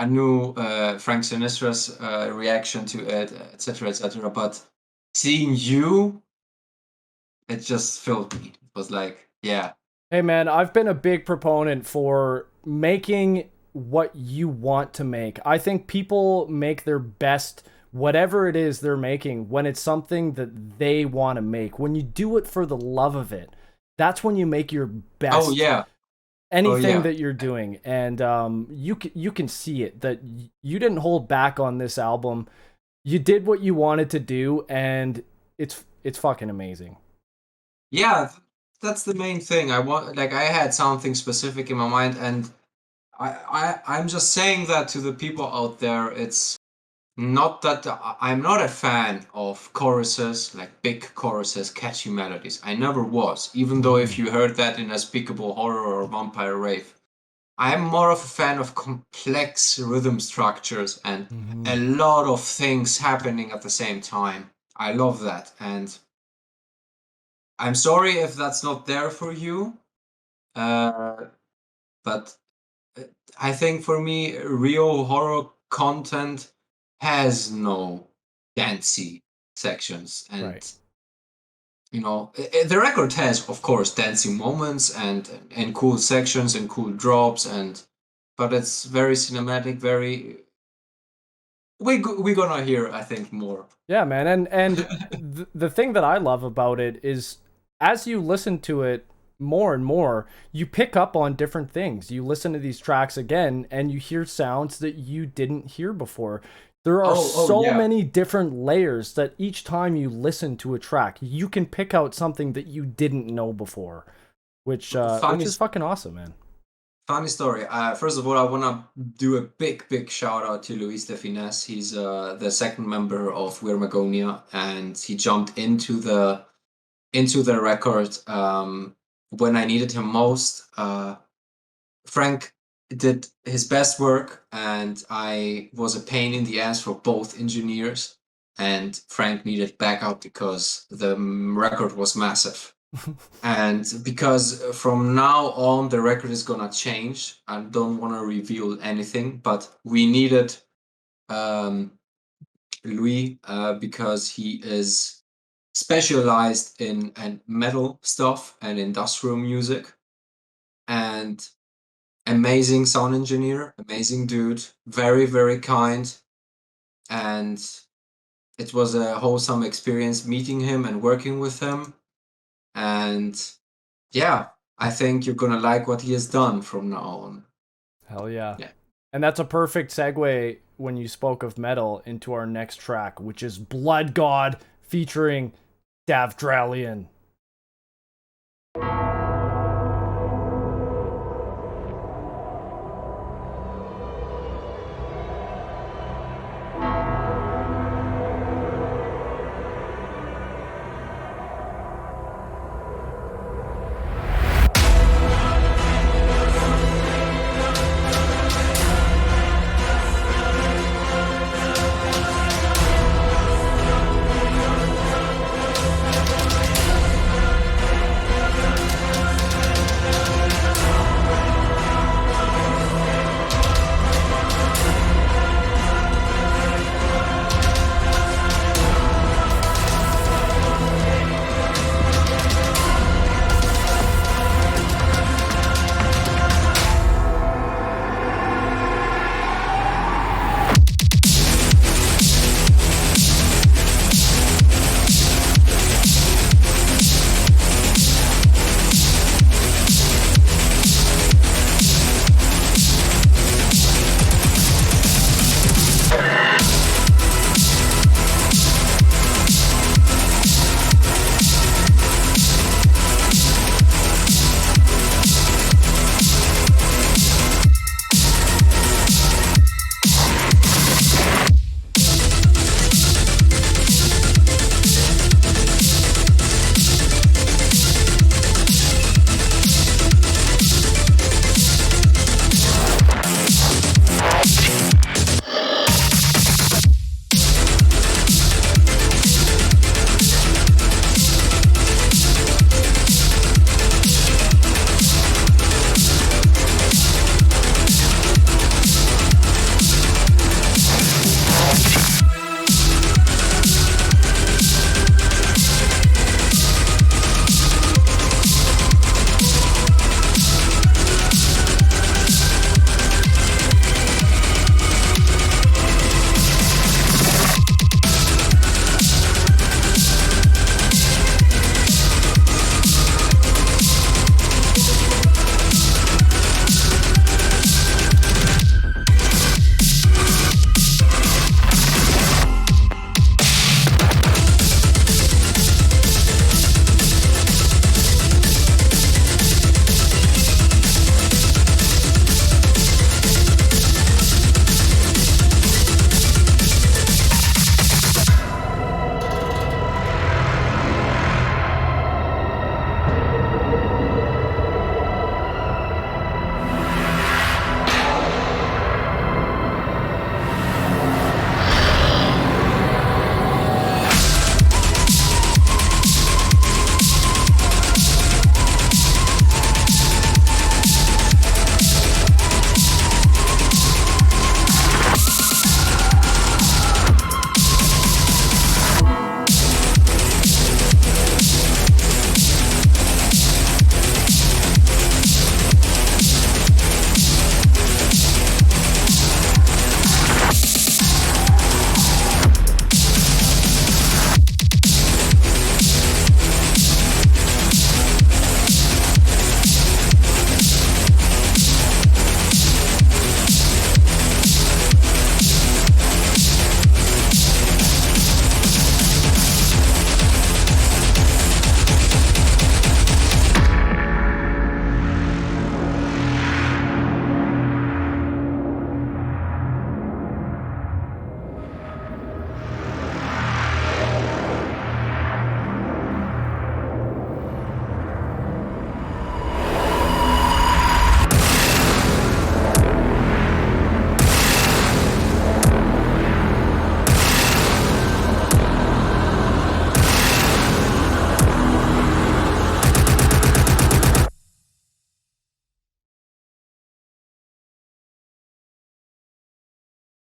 knew Frank Sinistra's reaction to it, etc., but seeing you, it just filled me. It was like, yeah. Hey man, I've been a big proponent for making what you want to make. I think people make their best, whatever it is they're making, when it's something that they want to make. When you do it for the love of it, that's when you make your best. Oh yeah. Anything that you're doing, and you can see it, that you didn't hold back on this album. You did what you wanted to do, and it's fucking amazing. Yeah, that's the main thing. I had something specific in my mind, and I'm just saying that to the people out there. It's not that I'm not a fan of choruses, like big choruses, catchy melodies. I never was, even though if you heard that in Unspeakable Horror or Vampire Rave. I'm more of a fan of complex rhythm structures and a lot of things happening at the same time. I love that, and I'm sorry if that's not there for you, but I think for me, real horror content has no dancey sections, and the record has, of course, dancing moments and cool sections and cool drops, but it's very cinematic, very. We're gonna hear, I think, more. Yeah, man, and the thing that I love about it is, as you listen to it more and more, you pick up on different things. You listen to these tracks again, and you hear sounds that you didn't hear before. There are many different layers that each time you listen to a track, you can pick out something that you didn't know before, which is fucking awesome, man. Funny story. First of all, I want to do a big shout out to Luis de Finesse. He's the second member of We're Magonia, and he jumped into the record when I needed him most. Frank did his best work, and I was a pain in the ass for both engineers, and Frank needed backup because the record was massive. And because from now on the record is gonna change, I don't want to reveal anything, but we needed Louis because he is specialized in metal stuff and industrial music, and amazing sound engineer, amazing dude, very, very kind. And it was a wholesome experience meeting him and working with him. And yeah, I think you're gonna like what he has done from now on. Hell yeah. And that's a perfect segue when you spoke of metal into our next track, which is Bloodgod featuring Dav Dralleon.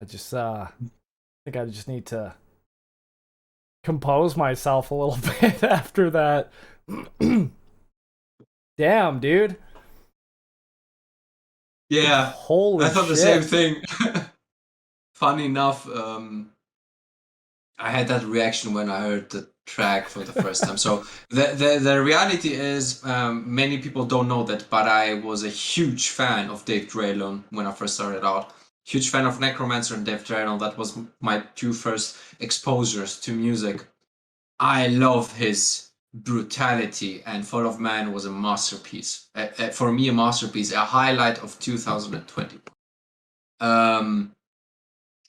I just think I just need to compose myself a little bit after that. Damn, dude. Yeah, Holy I thought the shit. same thing. Funny enough, I had that reaction when I heard the track for the first time. So the reality is, many people don't know that, but I was a huge fan of Dav Dralleon when I first started out. Huge fan of Necromancer and Dav Dralleon. That was my two first exposures to music. I love his brutality, and Fall of Man was a masterpiece. For me, a masterpiece, a highlight of 2020.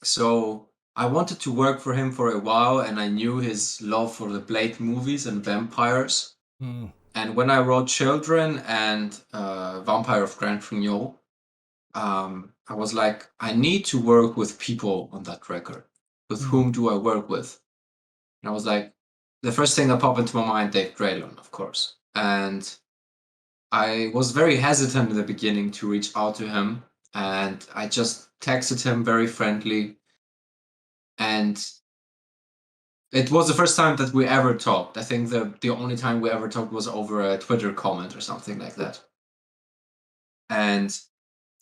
So I wanted to work for him for a while, and I knew his love for the Blade movies and vampires. And when I wrote Children and Vampire of Grand Guignol, I was like, I need to work with people on that record. With whom do I work with? And I was like, the first thing that popped into my mind, Dav Dralleon, of course. And I was very hesitant in the beginning to reach out to him, and I just texted him very friendly. And it was the first time that we ever talked. I think the only time we ever talked was over a Twitter comment or something like that. And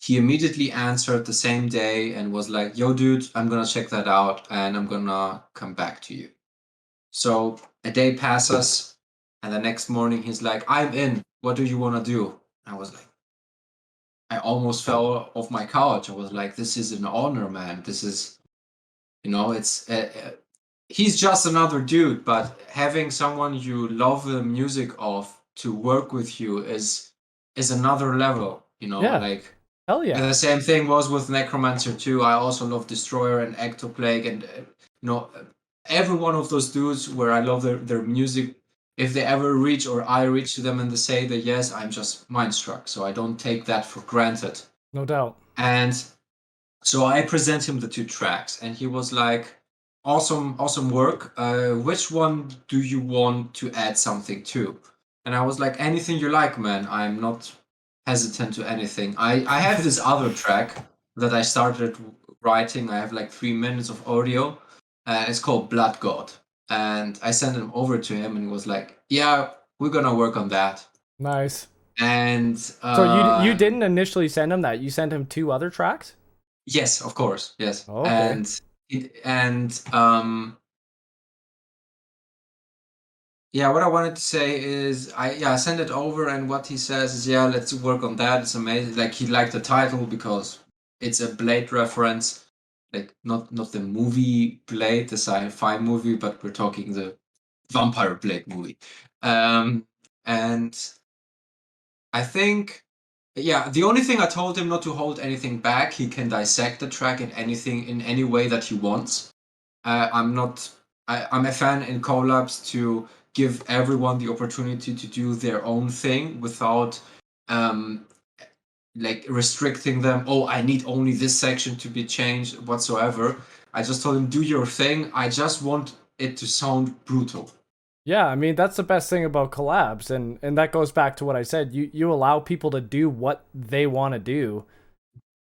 he immediately answered the same day and was like, yo, dude, I'm going to check that out and I'm going to come back to you. So a day passes, and the next morning he's like, I'm in. What do you want to do? I was like, I almost fell off my couch. I was like, this is an honor, man. This is, it's he's just another dude, but having someone you love the music of to work with you is another level, Yeah. like. Hell yeah. And the same thing was with Necromancer too. I also love Destroyer and Ectoplague, and every one of those dudes where I love their music. If they ever reach, or I reach to them and they say that yes, I'm just mind struck. So I don't take that for granted. No doubt. And so I present him the two tracks, and he was like, awesome work. Which one do you want to add something to? And I was like, anything you like, man. I'm not hesitant to anything. I have this other track that I started writing. I have like 3 minutes of audio. It's called Bloodgod. And I sent him over to him, and he was like, yeah, we're going to work on that. Nice. And so you didn't initially send him that. You sent him 2 other tracks? Yes, of course. Yes. Oh, okay. Yeah, what I wanted to say is I sent it over, and what he says is, yeah, let's work on that. It's amazing. Like, he liked the title because it's a Blade reference. Like, not the movie Blade, the sci-fi movie, but we're talking the Vampire Blade movie. And I think, yeah, the only thing I told him not to hold anything back. He can dissect the track in any way that he wants. I'm a fan in collabs to give everyone the opportunity to do their own thing without like restricting them. Oh, I need only this section to be changed whatsoever. I just told him, do your thing. I just want it to sound brutal. Yeah, I mean, that's the best thing about collabs, and that goes back to what I said. You allow people to do what they want to do.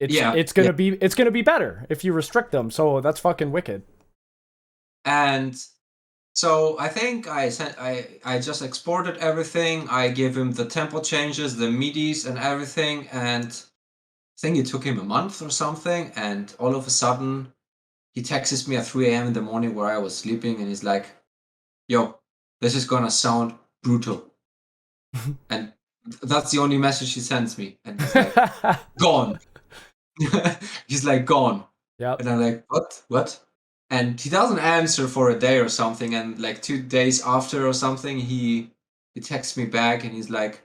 It's gonna be better if you restrict them. So that's fucking wicked. And so I think I just exported everything. I gave him the tempo changes, the MIDIs and everything, and I think it took him a month or something, and all of a sudden he texts me at 3 a.m. in the morning where I was sleeping, and he's like, yo, this is gonna sound brutal. And that's the only message he sends me. And he's like, gone. He's like, gone. Yep. And I'm like, what? And he doesn't answer for a day or something, and like 2 days after or something, he texts me back, and he's like,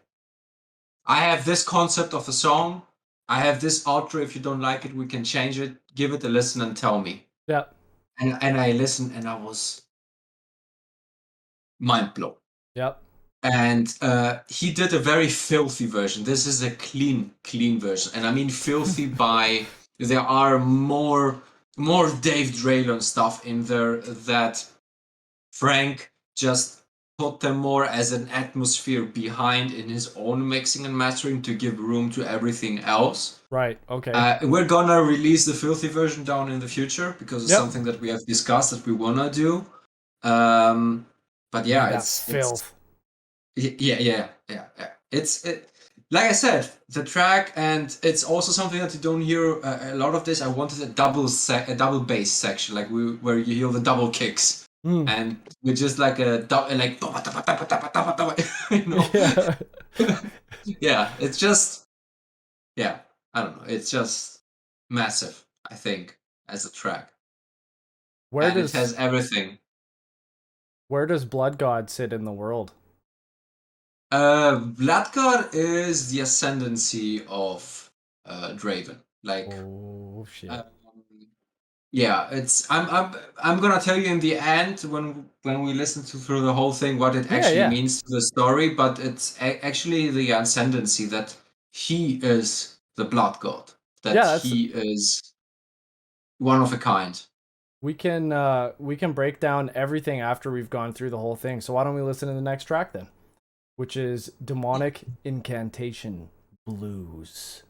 I have this concept of a song. I have this outro. If you don't like it, we can change it. Give it a listen and tell me. Yeah. And I listened, and I was mind blown. Yep. And he did a very filthy version. This is a clean version. And I mean filthy by there are more Dav Dralleon stuff in there that Frank just put them more as an atmosphere behind in his own mixing and mastering to give room to everything else. Right. Okay. We're gonna release the filthy version down in the future because it's Yep. something that we have discussed that we wanna do. But yeah, That it's filth. yeah. It's like I said, the track, and it's also something that you don't hear a lot of this. I wanted a double bass section, like where you hear the double kicks, and with just like a like you know. Yeah. Yeah, it's just I don't know. It's just massive, I think, as a track. Where And it does has everything. Bloodgod sit in the world? Bloodgod is the ascendancy of Draven. Like, Oh shit. yeah, it's I'm gonna tell you in the end when we listen through the whole thing what it actually means to the story, but it's actually the ascendancy that he is the blood god, that he is one of a kind. We can break down everything after we've gone through the whole thing. So why don't we listen to the next track then, which is Demonic Incantation Blues.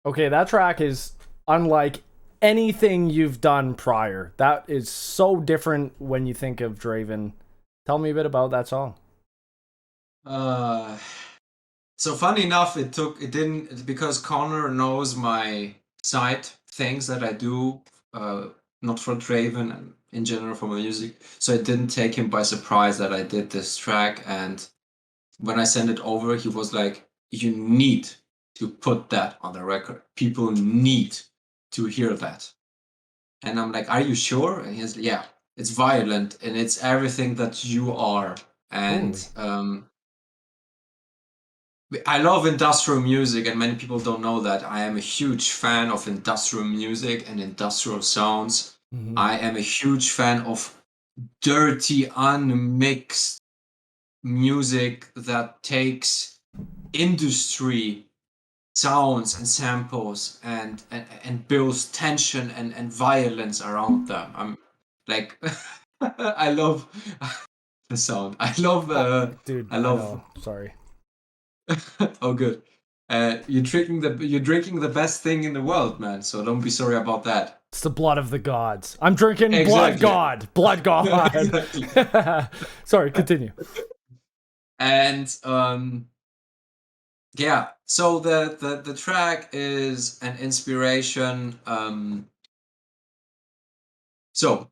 Okay, that track is unlike anything you've done prior. That is so different when you think of Draven. Tell me a bit about that song. So funny enough, it didn't, because CONNÖR knows my side things that I do, not for Draven and in general for my music. So it didn't take him by surprise that I did this track. And when I sent it over, he was like, "You need to put that on the record. People need to hear that." And I'm like, "Are you sure?" And he's like, "Yeah, it's violent and it's everything that you are." And I love industrial music, and many people don't know that. I am a huge fan of industrial music and industrial sounds. Mhm. I am a huge fan of dirty, unmixed music that takes industry sounds and samples and builds tension and violence around them. I'm like, I love the sound. I love, Dude, I I love. know. Sorry. Oh, good. You're drinking the best thing in the world, man. So don't be sorry about that. It's the blood of the gods. I'm drinking Exactly. Blood God. Exactly. Sorry, continue. And yeah. So the track is an inspiration. So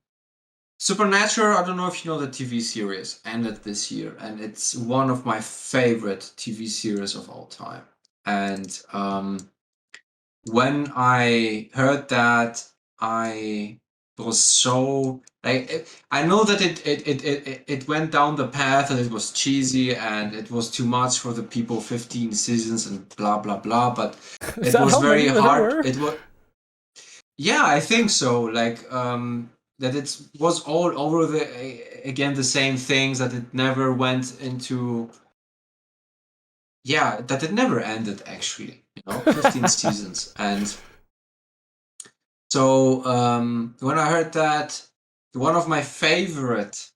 Supernatural, I don't know if you know the TV series, ended this year, and it's one of my favorite TV series of all time. And when I heard that, I was so like I know that it went down the path and it was cheesy and it was too much for the people, 15 seasons and blah blah blah. But Is it that was how very many there hard. were? It was yeah, I think so. Like that it was all over again the same things, that it never went into that it never ended actually. 15 seasons. And so when I heard that, one of my favorite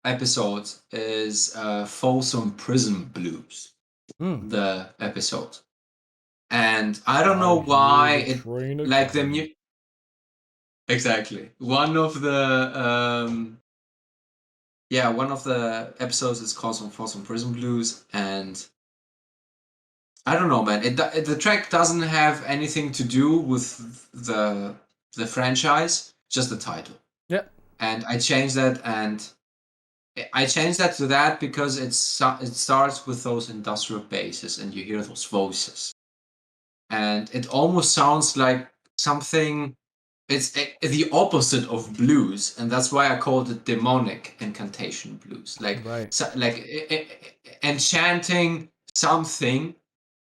episodes is Folsom Prison Blues, the episode. And I don't know why it like the exactly one of the episodes is called Folsom Prison Blues, and I don't know, man. The track doesn't have anything to do with the franchise, just the title. Yeah. And I changed that, to that because it starts with those industrial basses, and you hear those voices, and it almost sounds like something. It's the opposite of blues, and that's why I called it demonic incantation blues. Like, Right. enchanting something,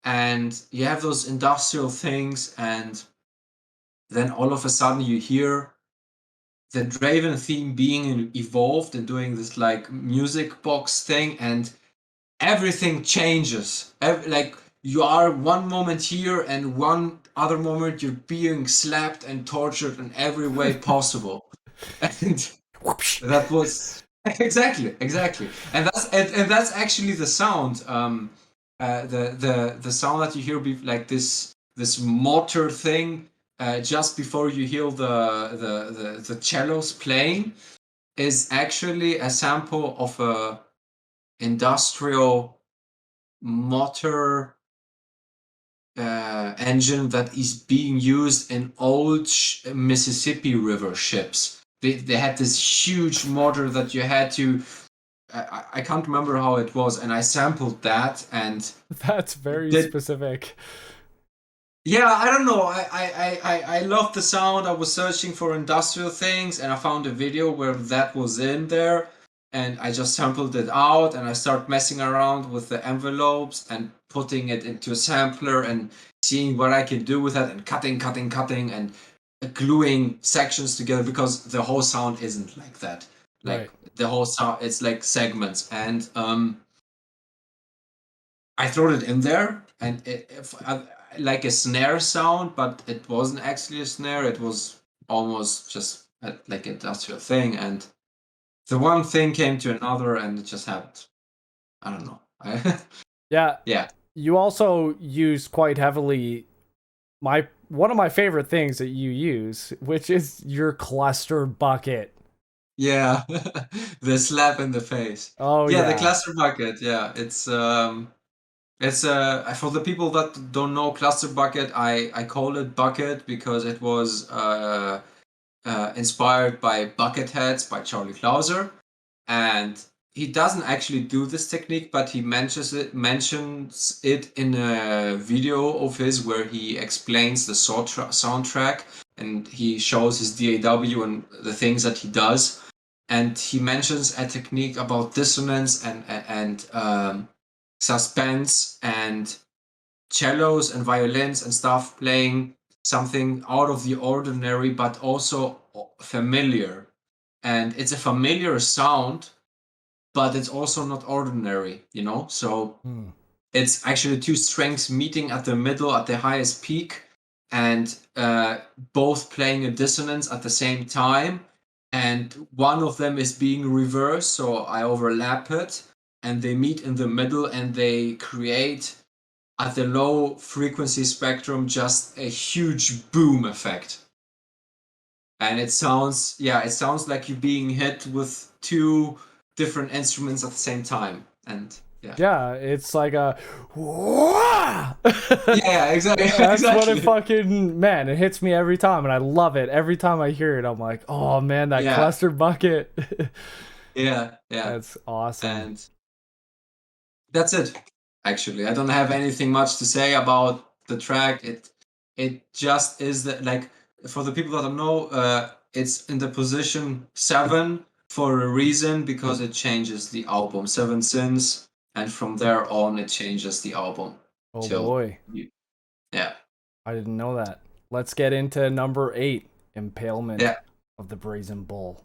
and you have those industrial things, and then all of a sudden you hear the Draven theme being evolved and doing this like music box thing, and everything changes. Like, you are one moment here and one other moment you're being slapped and tortured in every way possible. And that was exactly, and that's actually the sound. The sound that you hear like this motor thing just before you hear the cellos playing is actually a sample of a industrial motor engine that is being used in old Mississippi River ships. They had this huge motor that you had to. I can't remember how it was, and I sampled that, and That's very specific. Yeah, I don't know. I love the sound. I was searching for industrial things, and I found a video where that was in there, and I just sampled it out, and I start messing around with the envelopes and putting it into a sampler and seeing what I can do with that, and cutting, and gluing sections together, because the whole sound isn't like that. Like, the whole sound, it's like segments, and I threw it in there, and like a snare sound, but it wasn't actually a snare. It was almost just like an industrial thing, and the one thing came to another, and it just happened. I don't know. Yeah. You also use quite heavily one of my favorite things that you use, which is your cluster bucket. Yeah, the slap in the face. Oh yeah. The cluster bucket. Yeah, it's It's for the people that don't know cluster bucket, I call it bucket because it was inspired by Bucketheads by Charlie Clouser, and he doesn't actually do this technique, but he mentions it in a video of his where he explains the soundtrack and he shows his DAW and the things that he does, and he mentions a technique about dissonance and suspense and cellos and violins and stuff playing something out of the ordinary but also familiar, and it's a familiar sound but it's also not ordinary, you know. So it's actually two strengths meeting at the middle at the highest peak, and both playing a dissonance at the same time, and one of them is being reversed, so I overlap it and they meet in the middle and they create at the low frequency spectrum just a huge boom effect. And it sounds like you're being hit with two different instruments at the same time. And yeah, it's like a yeah, exactly. That's what it fucking, man, it hits me every time, and I love it. Every time I hear it, I'm like, oh man, that cluster bucket. yeah. That's awesome. And that's it. Actually, I don't have anything much to say about the track. It just is that, like, for the people that don't know, it's in the position 7 for a reason, because it changes the album. 7 Sins, and from there on it changes the album. Oh boy. Yeah. I didn't know that. Let's get into number 8, Impalement of the Brazen Bull.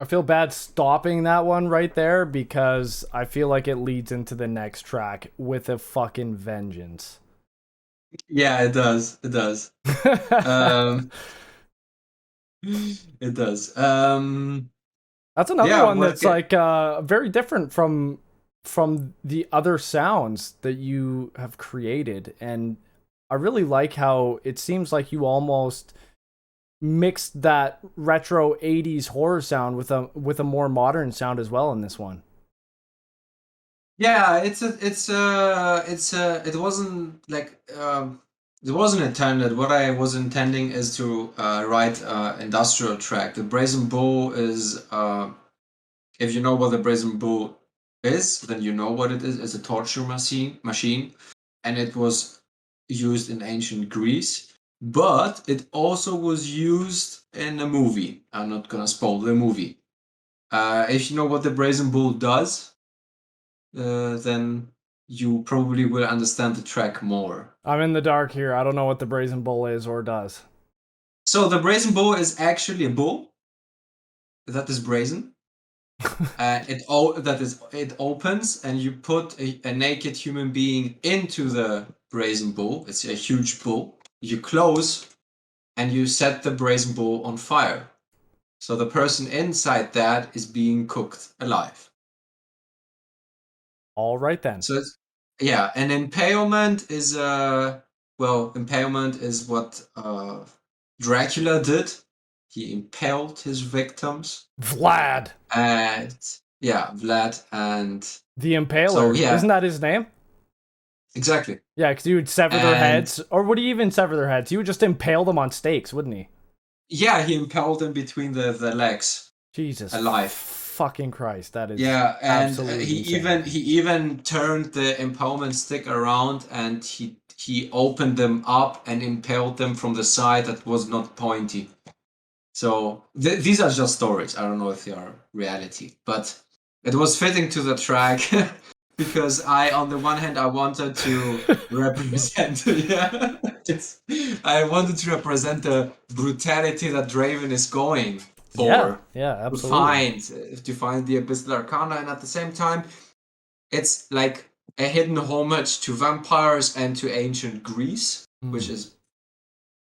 I feel bad stopping that one right there because I feel like it leads into the next track with a fucking vengeance. Yeah, it does. It does. Um, it does. That's another Yeah, one that's like very different from the other sounds that you have created, and I really like how it seems like you almost mixed that retro 80s horror sound with a more modern sound as well in this one. Yeah, it wasn't like it wasn't intended. What I was intending is to write industrial track. The Brazen Bull is if you know what the Brazen Bull is, then you know what it is. It's a torture machine, and it was used in ancient Greece, but it also was used in a movie. I'm not gonna spoil the movie. If you know what the Brazen Bull does, then you probably will understand the track more. I'm in the dark here. I don't know what the Brazen Bull is or does. So the Brazen Bull is actually a bull that is brazen. It opens and you put a naked human being into the Brazen Bull. It's a huge bull. You close and you set the Brazen Bull on fire. So the person inside that is being cooked alive. All right then. So it's, yeah, and impalement is impalement is what Dracula did. He impaled his victims. Vlad. And yeah, Vlad and The Impaler. So, yeah. Isn't that his name? Exactly. Yeah, because he would sever their heads. Or would he even sever their heads? He would just impale them on stakes, wouldn't he? Yeah, he impaled them between the legs. Jesus. Alive. Fucking Christ, that is yeah, and he even turned the impalement stick around and he opened them up and impaled them from the side that was not pointy. So these are just stories. I don't know if they are reality, but it was fitting to the track because on the one hand, I wanted to represent, I wanted to represent the brutality that Draven is going for. Yeah, absolutely. To find the Abyssal Arcana, and at the same time, it's like a hidden homage to vampires and to ancient Greece, which is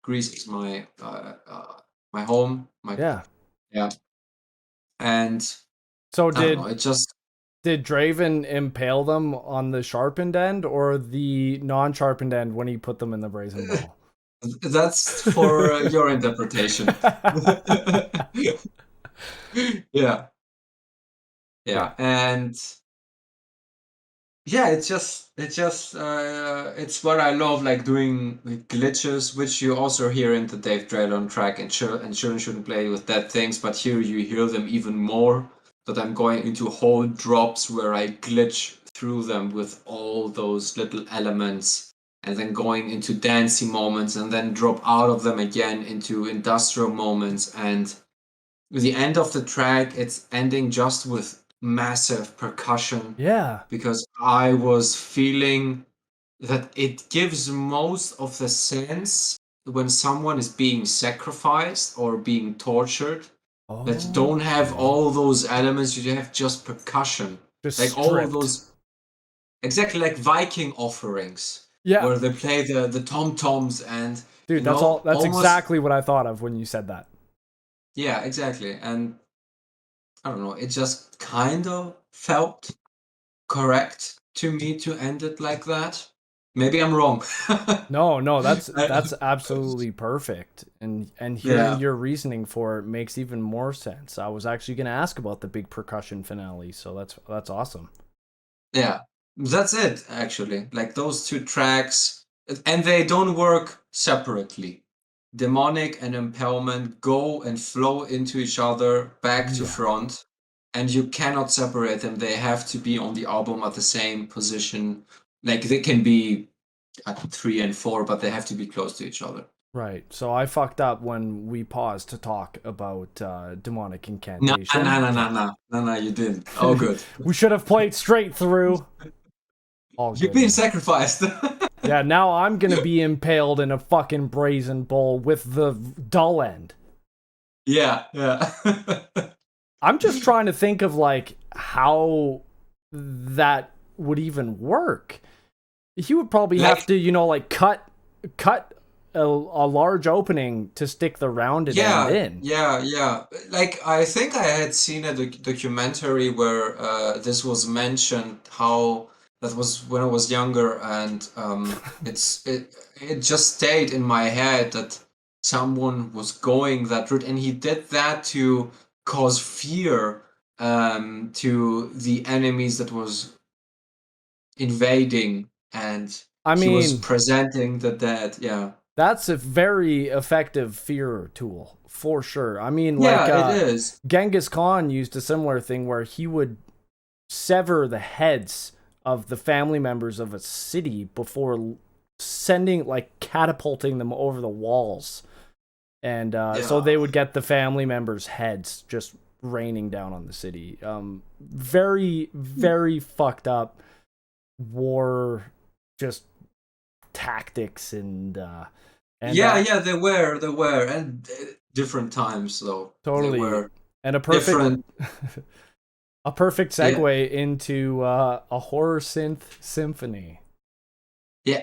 Greece is my my home. Yeah. And so did Draven impale them on the sharpened end or the non-sharpened end when he put them in the Brazen Bull? That's for your interpretation. Yeah, and yeah, it's what I love, like doing glitches, which you also hear in the Dav Dralleon track, and children shouldn't play with dead things, but here you hear them even more, that I'm going into whole drops where I glitch through them with all those little elements, and then going into dancey moments, and then drop out of them again into industrial moments, and the end of the track, it's ending just with massive percussion. Yeah. Because I was feeling that it gives most of the sense when someone is being sacrificed or being tortured. That you don't have all those elements, you have just percussion. Just like stripped. All of those, exactly like Viking offerings. Yeah. Where they play the tom-toms and... Dude, that's almost exactly what I thought of when you said that. Yeah, exactly. And I don't know, it just kind of felt correct to me to end it like that. Maybe I'm wrong. No, that's absolutely perfect. And hearing your reasoning for it makes even more sense. I was actually going to ask about the big percussion finale, so that's awesome. Yeah. That's it, actually. Like those two tracks, and they don't work separately. Demonic and Impalement go and flow into each other, back to front, and you cannot separate them. They have to be on the album at the same position. Like they can be at 3 and 4, but they have to be close to each other. Right. So I fucked up when we paused to talk about demonic incantation. No, you didn't. Oh, good. We should have played straight through. You're being sacrificed. Yeah, now I'm gonna be impaled in a fucking brazen bull with the dull end. Yeah. I'm just trying to think of like how that would even work. He would probably have to, you know, like cut a large opening to stick the rounded end in. Yeah. Like, I think I had seen a documentary where this was mentioned, how that was when I was younger, and it just stayed in my head that someone was going that route, and he did that to cause fear to the enemies that was invading, and he was presenting the dead. Yeah. That's a very effective fear tool, for sure. I mean, yeah, it is. Genghis Khan used a similar thing where he would sever the heads of the family members of a city before sending, like, catapulting them over the walls. And so they would get the family members' heads just raining down on the city. Very, very fucked up war, just tactics and yeah, they were, and different times though. Totally. They were and a perfect a perfect segue into a Horrorsynth Symphony. Yeah.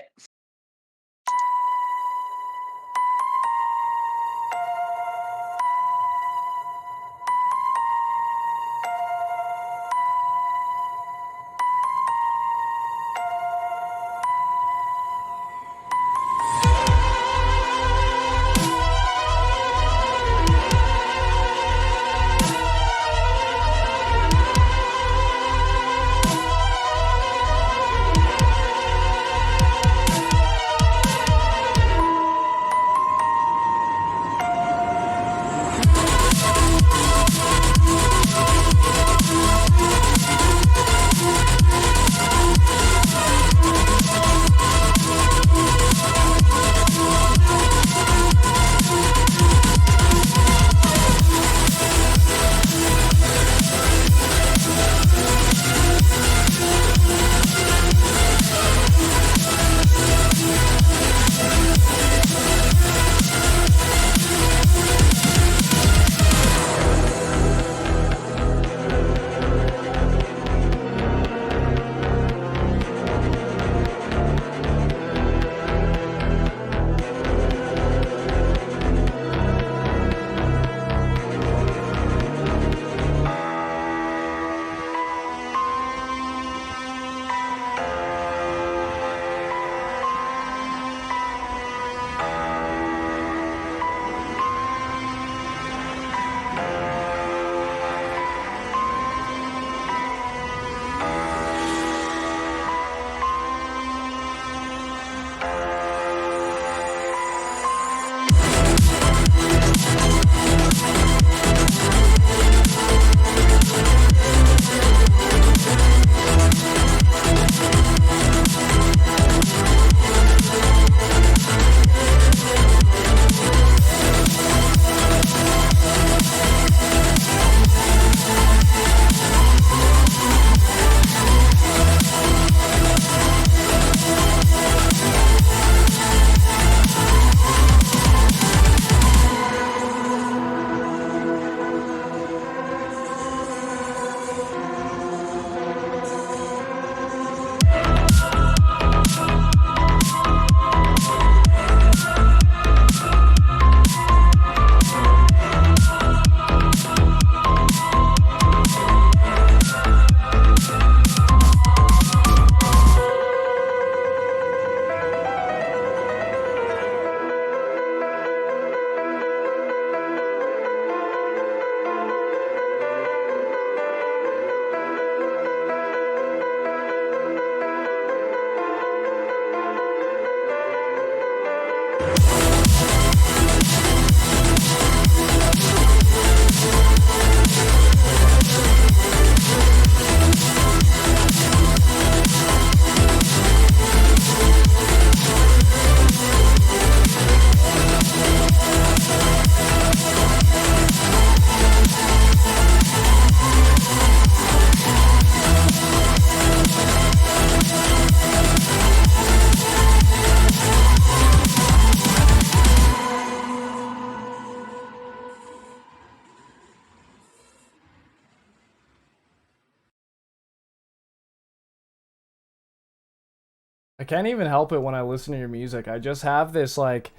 I can't even help it when I listen to your music. I just have this, like,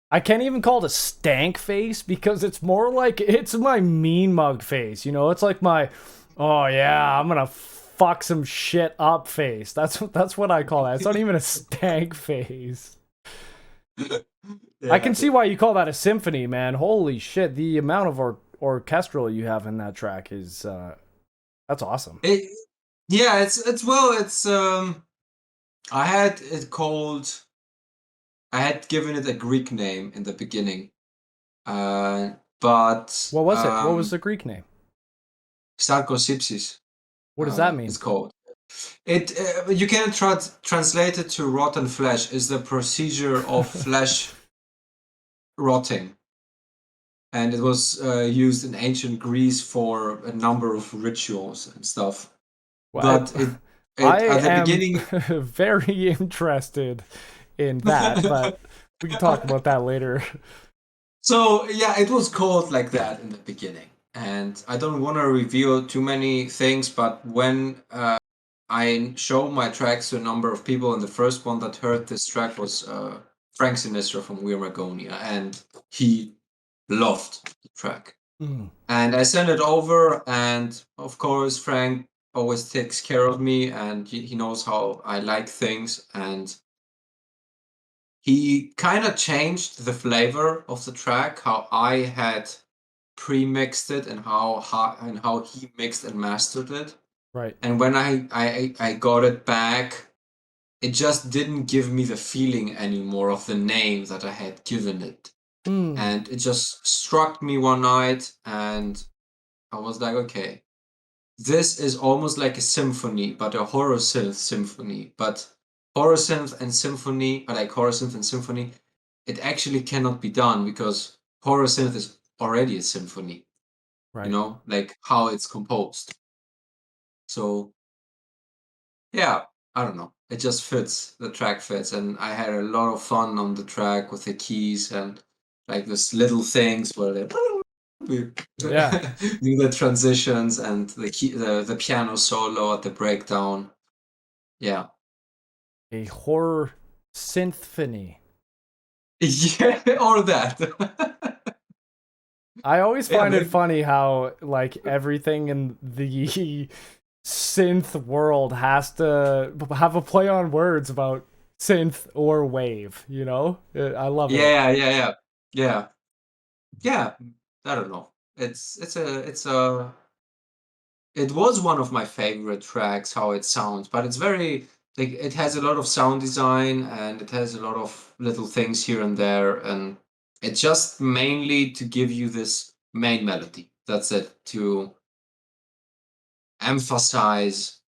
I can't even call it a stank face because it's more like, it's my mean mug face, you know? It's like my, oh yeah, I'm gonna fuck some shit up face. That's what I call that. It's not even a stank face. Yeah. I can see why you call that a symphony, man. Holy shit, the amount of orchestral you have in that track is that's awesome. I had it called, I had given it a Greek name in the beginning. But What was it? What was the Greek name? Sarkosipsis. What does that mean? It's called. It you can translate it to rotten flesh. Is the procedure of flesh rotting, and it was used in ancient Greece for a number of rituals and stuff. Well, But I at the am beginning, very interested in that, but we can talk about that later. so yeah, it was called like that in the beginning, and I don't want to reveal too many things. But when I showed my tracks to a number of people, and the first one that heard this track was Frank Sinistro from Weir Magonia, and he loved the track. Mm. And I sent it over, and of course, Frank always takes care of me, and he knows how I like things, and he kind of changed the flavor of the track, how I had pre-mixed it, and how he mixed and mastered it. Right. And when I got it back, it just didn't give me the feeling anymore of the name that I had given it. Mm. And it just struck me one night, and I was like, okay, this is almost like a symphony, but a Horrorsynth Symphony. But Horrorsynth and Symphony, it actually cannot be done because Horrorsynth is already a symphony. Right. You know, like how it's composed. So, yeah, I don't know. It just fits. The track fits, and I had a lot of fun on the track with the keys and like these little things where they Yeah. do the transitions and the piano solo at the breakdown. Yeah. A horror symphony. Yeah, or that. I always find Yeah, it funny how like everything in the synth world has to have a play on words about synth or wave, you know? I love it. Yeah. I don't know. It was one of my favorite tracks, how it sounds, but it's very like it has a lot of sound design and it has a lot of little things here and there, and it's just mainly to give you this main melody. That's it, to emphasize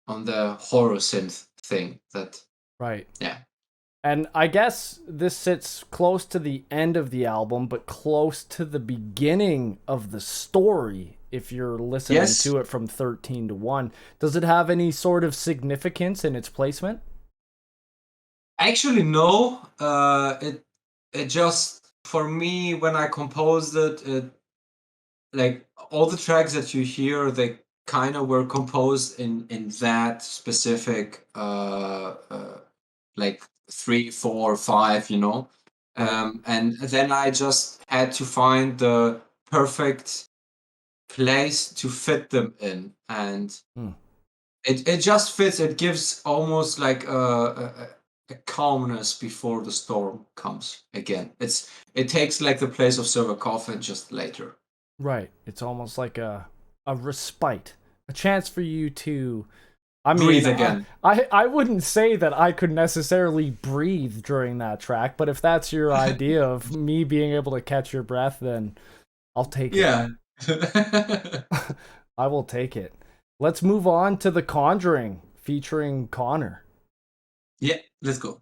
on the horror synth thing. That Right. yeah. And I guess this sits close to the end of the album, but close to the beginning of the story if you're listening Yes. to it from 13 to 1. Does it have any sort of significance in its placement? Actually, no. It just, for me, when I composed it, like all the tracks that you hear, they kind of were composed in that specific like 3, 4, 5, you know. And then I just had to find the perfect place to fit them in, and Hmm. it just fits. It gives almost like a calmness before the storm comes again. It takes like the place of Silver Coffin just later. Right. It's almost like a respite, a chance for you to, I mean, Breathe again. I wouldn't say that I could necessarily breathe during that track, but if that's your idea of me being able to catch your breath, then I'll take it. Yeah. I will take it. Let's move on to The Conjuring featuring CONNÖR. Yeah, let's go.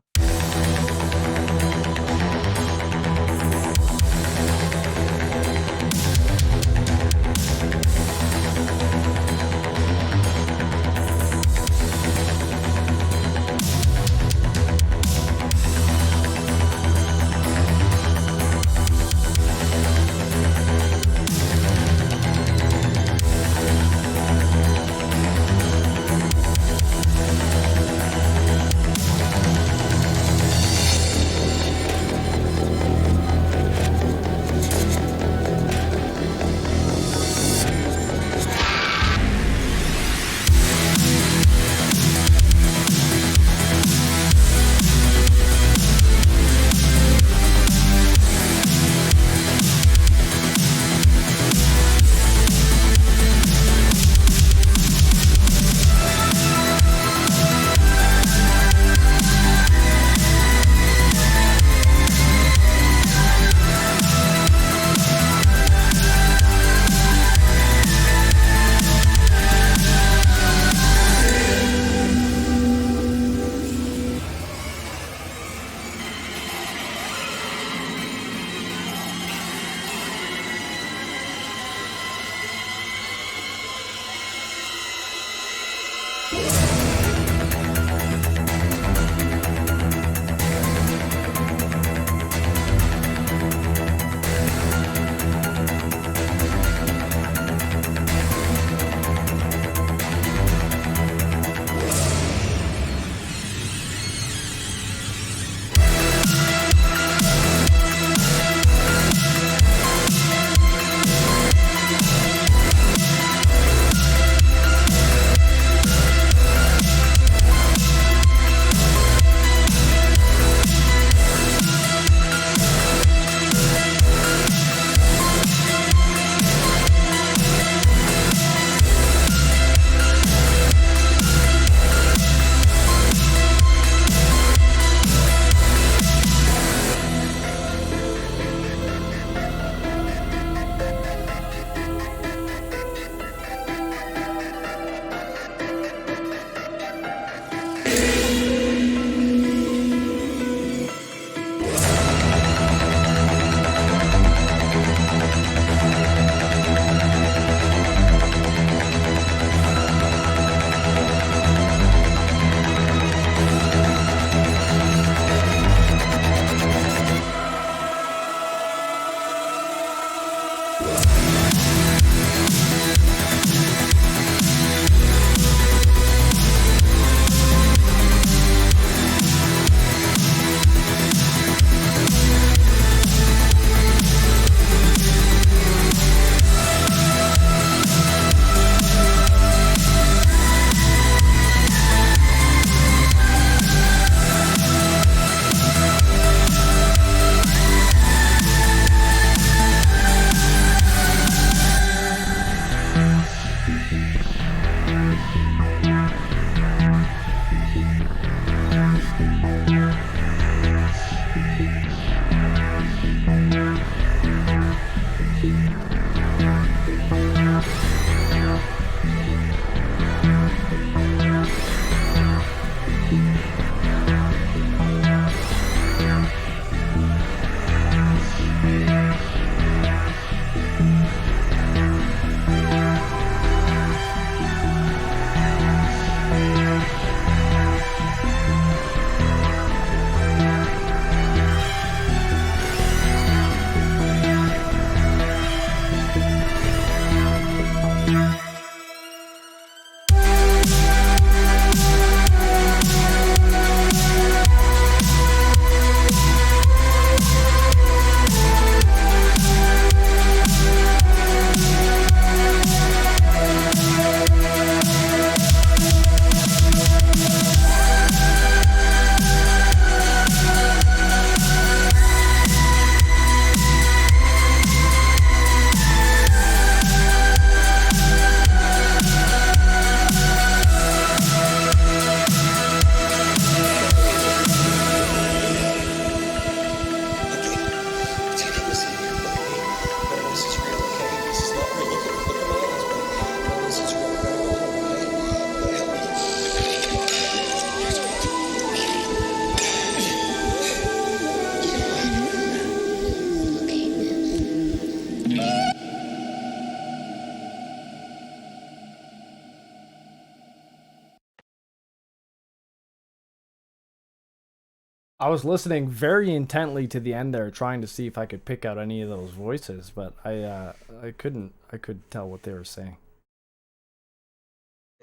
I was listening very intently to the end there, trying to see if I could pick out any of those voices, but I couldn't. I couldn't tell what they were saying.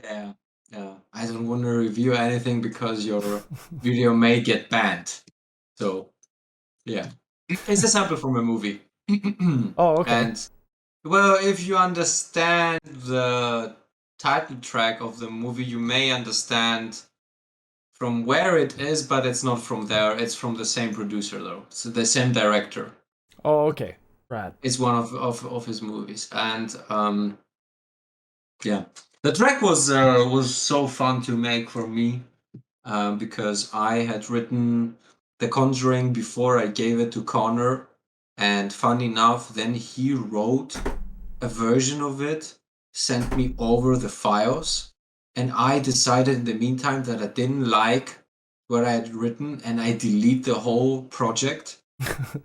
Yeah, yeah. I don't want to review anything because your video may get banned. So, yeah. It's a sample from a movie. Oh, okay. And, well, if you understand the title track of the movie, you may understand from where it is, but it's not from there. It's from the same producer, though. So the same director. Oh, okay. Rad. It's one of his movies. And, yeah. The track was so fun to make for me because I had written The Conjuring before I gave it to CONNÖR, and funny enough, then he wrote a version of it, sent me over the files, and I decided in the meantime that I didn't like what I had written, and I delete the whole project.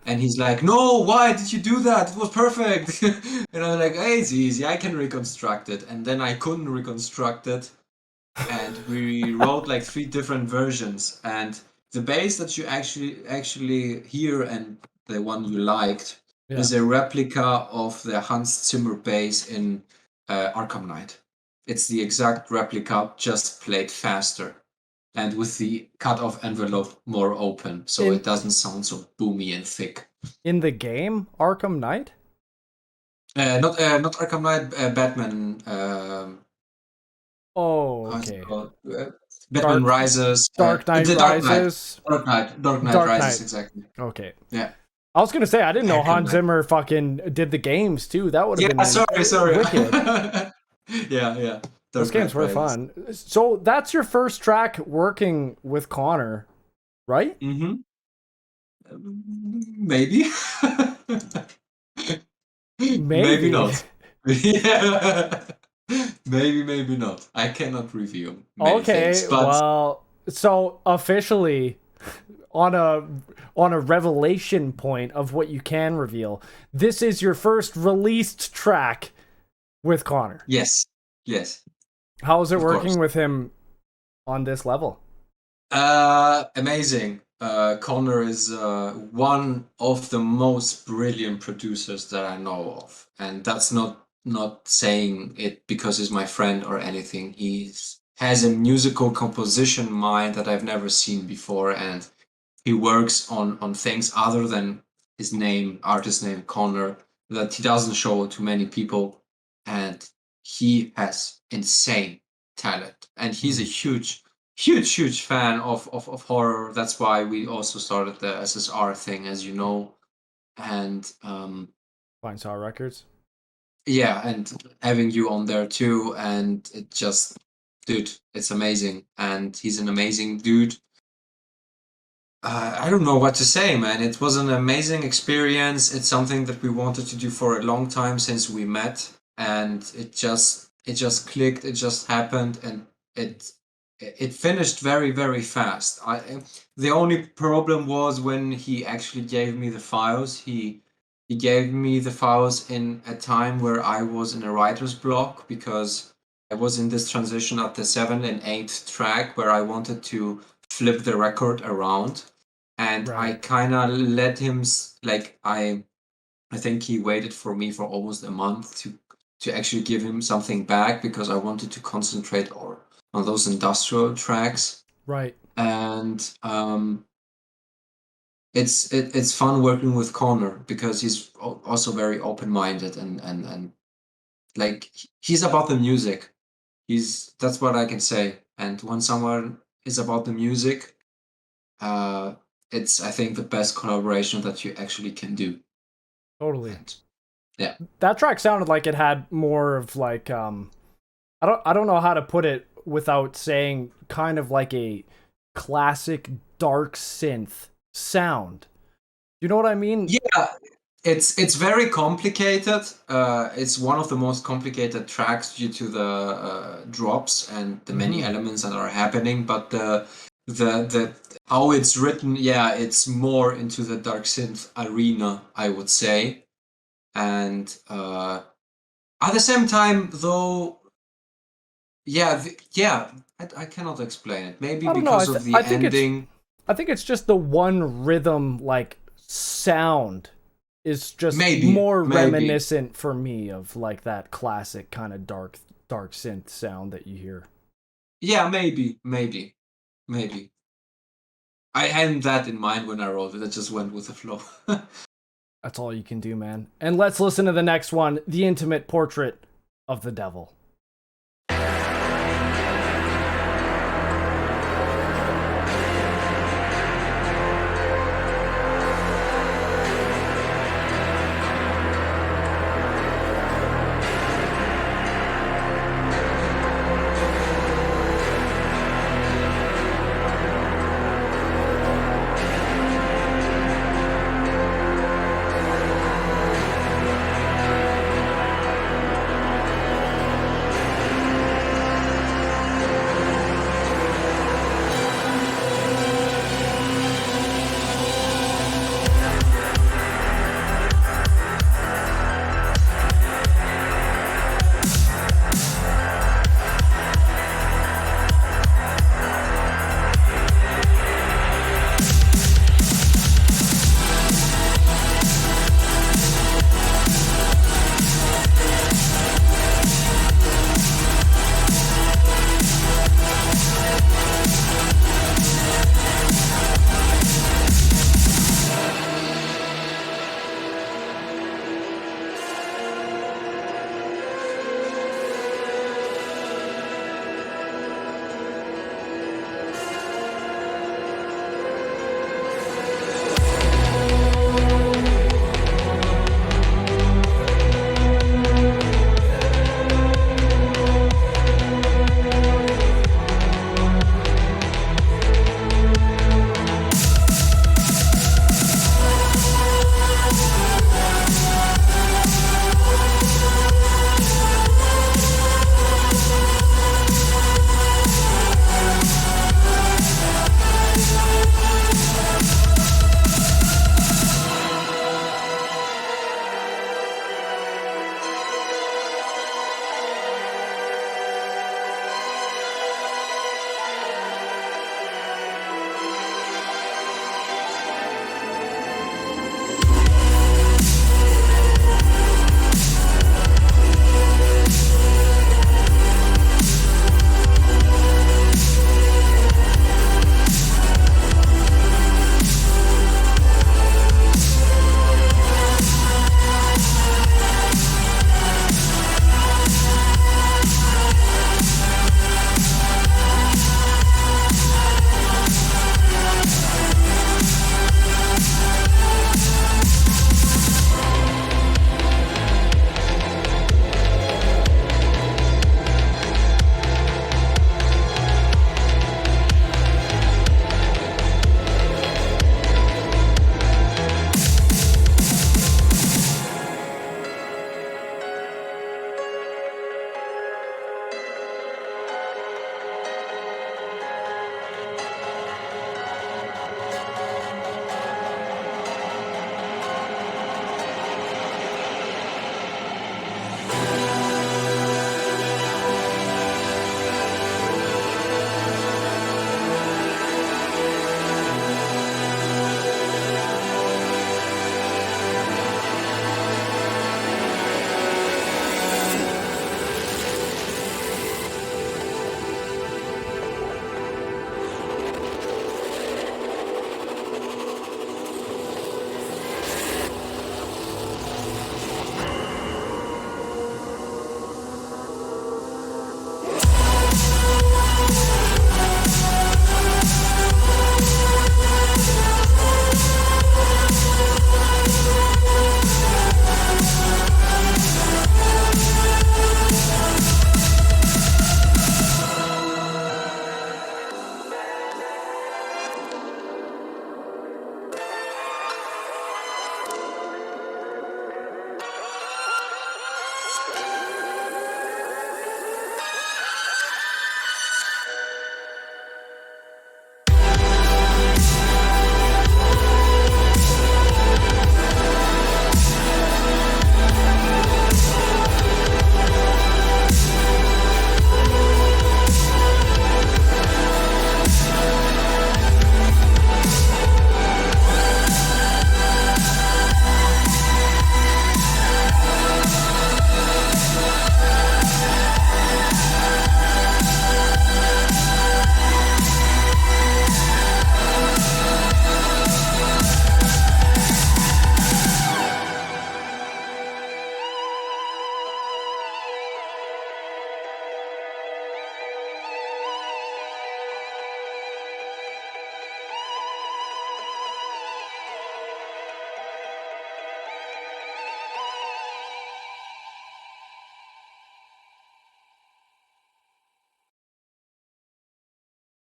And he's like, "No, why did you do that? It was perfect." And I'm like, "Hey, it's easy. I can reconstruct it." And then I couldn't reconstruct it, and we wrote like 3 different versions. And the bass that you actually hear and the one you liked is a replica of the Hans Zimmer bass in Arkham Knight. It's the exact replica, just played faster. And with the cut-off envelope more open, so it doesn't sound so boomy and thick. In the game, Arkham Knight? Not Arkham Knight, Batman. Okay. Batman Rises. Dark Knight Rises. Dark Knight Rises, exactly. Okay. Yeah. I was gonna say I didn't know Hans Zimmer fucking did the games too. That would have been sorry. wicked. yeah. Those games were fun. So that's your first track working with CONNÖR, right? Mm-hmm. Maybe. Maybe not. Yeah. Maybe not. I cannot review many things, but... well, so officially on a revelation point of what you can reveal, this is your first released track with CONNÖR. Yes. How is it working with him on this level? Amazing. CONNÖR is one of the most brilliant producers that I know of, and that's not saying it because he's my friend or anything. He has a musical composition mind that I've never seen before, and he works on things other than his name, artist name CONNÖR, that he doesn't show to many people, and he has insane talent, and he's a huge fan of horror. That's why we also started the SSR thing, as you know. And Fine Saw Records. yeah, and having you on there too, and it just, dude, it's amazing, and he's an amazing dude. I don't know what to say, man. It was an amazing experience. It's something that we wanted to do for a long time since we met, and it just clicked. It just happened, and it finished very, very fast. The only problem was when he actually gave me the files. He gave me the files in a time where I was in a writer's block because I was in this transition at the 7 and 8 track where I wanted to flip the record around, and I Right. kind of let him like I think he waited for me for almost a month to actually give him something back because I wanted to concentrate on those industrial tracks. Right. And it's fun working with CONNÖR because he's also very open-minded and like he's about the music. That's what I can say. And when someone is about the music, it's I think the best collaboration that you actually can do. Totally. And yeah. That track sounded like it had more of like I don't know how to put it without saying kind of like a classic dark synth sound. You know what I mean? Yeah, it's very complicated. It's one of the most complicated tracks due to the drops and the many elements that are happening. But the how it's written, yeah, it's more into the dark synth arena, I would say. And at the same time, though, yeah, I cannot explain it. Maybe I don't know. because of the I think ending. I think it's just the one rhythm like sound is just Maybe, more maybe. reminiscent for me of like that classic kind of dark synth sound that you hear. Yeah, maybe. I hadn't that in mind when I wrote it. I just went with the flow. That's all you can do, man. And let's listen to the next one, The Intimate Portrait of the Devil.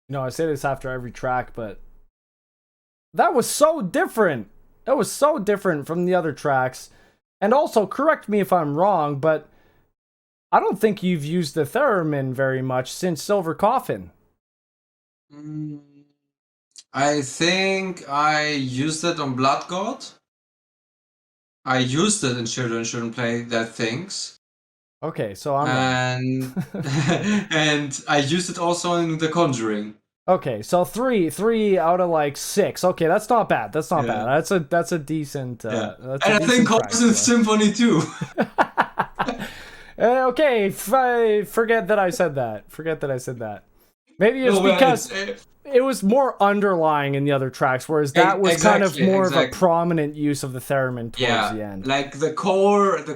You know, I say this after every track, but that was so different. That was so different from the other tracks. And also, correct me if I'm wrong, but I don't think you've used the theremin very much since Silver Coffin. I think I used it on Bloodgod. I used it in Children Shouldn't Play That Things. Okay, so I'm wrong. And I used it also in The Conjuring. Okay, so three out of like 6. Okay, that's not bad. That's not bad. That's a decent. That's and I think Horrorsynth Symphony too. Okay, forget that I said that. Forget that I said that. Maybe it's because it was more underlying in the other tracks, whereas that was kind of more of a prominent use of the theremin towards the end. Like the core and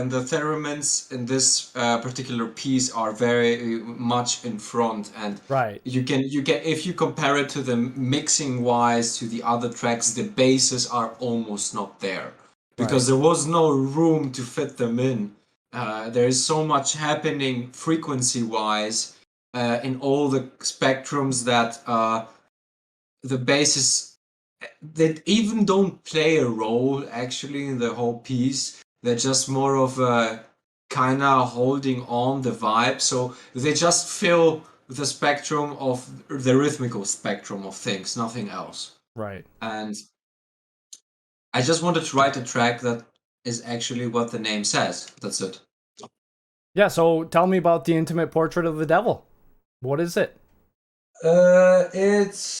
the theremins in this particular piece are very much in front, and you can if you compare it to the mixing wise to the other tracks, the basses are almost not there because there was no room to fit them in. There is so much happening frequency wise. In all the spectrums that the basses that even don't play a role actually in the whole piece. They're just more of a kind of holding on the vibe. So they just fill the spectrum of the rhythmical spectrum of things, nothing else. Right. And I just wanted to write a track that is actually what the name says. That's it. Yeah, so tell me about the Intimate Portrait of the Devil. What is it? It's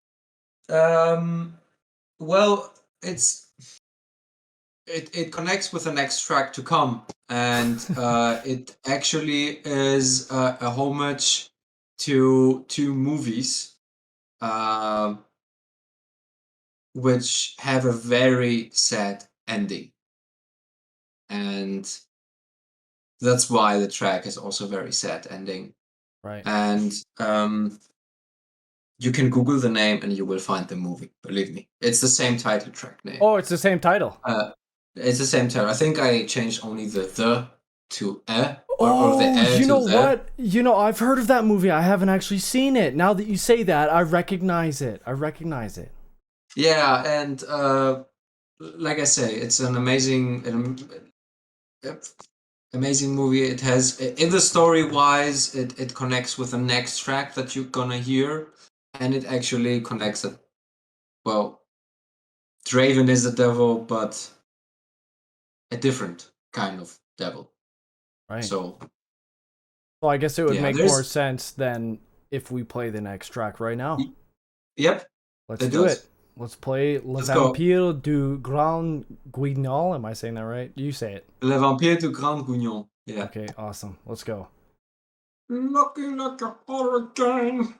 it connects with the next track to come, and it actually is a homage to two movies, which have a very sad ending, and that's why the track is also very sad ending. Right. And you can Google the name and you will find the movie. Believe me, it's the same title track name. Oh, it's the same title. It's the same title. I think I changed only the to or the you know to what? You know, I've heard of that movie. I haven't actually seen it. Now that you say that, I recognize it. Yeah, and like I say, it's an amazing movie. It has, in the story wise, it connects with the next track that you're gonna hear, and it actually connects it. Well, Draven is a devil, but a different kind of devil. Right. So I guess it would make more sense than if we play the next track right now. Yep. Let's do it. Let's play Le Vampire du Grand Guignol. Am I saying that right? You say it. Le Vampire du Grand Guignol. Yeah. Okay, awesome. Let's go. Looking like a hurricane.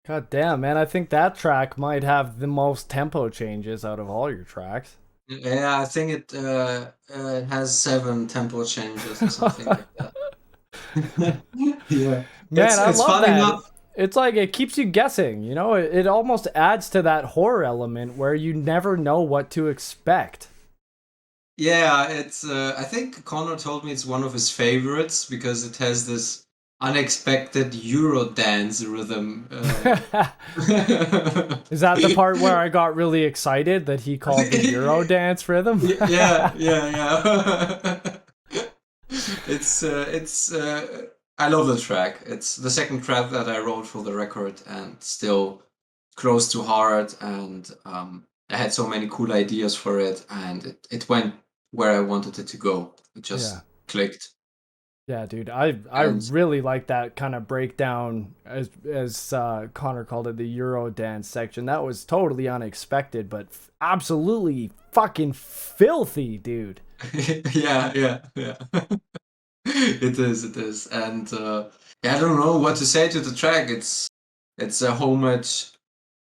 God damn, man. I think that track might have the most tempo changes out of all your tracks. Yeah, I think it has 7 tempo changes or something like that. Yeah, Man, I it's love fun that. enough. It's like it keeps you guessing, you know? It almost adds to that horror element where you never know what to expect. Yeah, it's. I think Connor told me it's one of his favorites because it has this unexpected Euro dance rhythm. Is that the part where I got really excited that he called the Euro dance rhythm? Yeah, yeah, yeah. I love the track. It's the second track that I wrote for the record and still close to heart. And I had so many cool ideas for it, and it went where I wanted it to go. It Yeah. just clicked. Yeah, dude, I And really like that kind of breakdown as Connor called it, the Euro dance section. That was totally unexpected, but absolutely fucking filthy, dude. yeah, yeah, yeah. It is. And yeah, I don't know what to say to the track. It's a homage.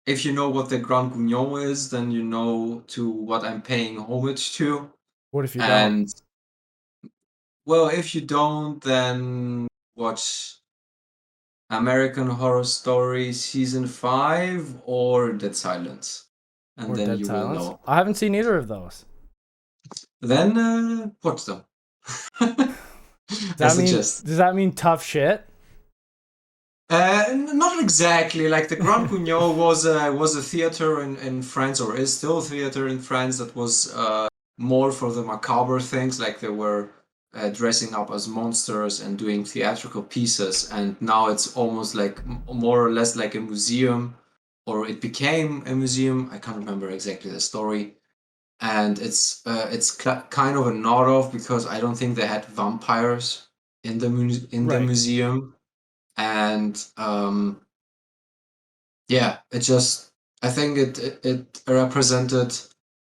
If you know what the Grand Guignol is, then you know to what I'm paying homage to. What if you don't? And well, if you don't, then watch American Horror Story Season 5 or Dead Silence. And Or then Dead you will Silence? know. I haven't seen either of those. Then watch them. I suggest. Does that mean tough shit? Not exactly. Like the Grand Guignol was a theater in France, or is still a theater in France that was more for the macabre things. Like they were dressing up as monsters and doing theatrical pieces. And now it's almost like more or less like a museum, or it became a museum. I can't remember exactly the story. And it's kind of a nod off because I don't think they had vampires in the Right. museum. And yeah, it just I think it represented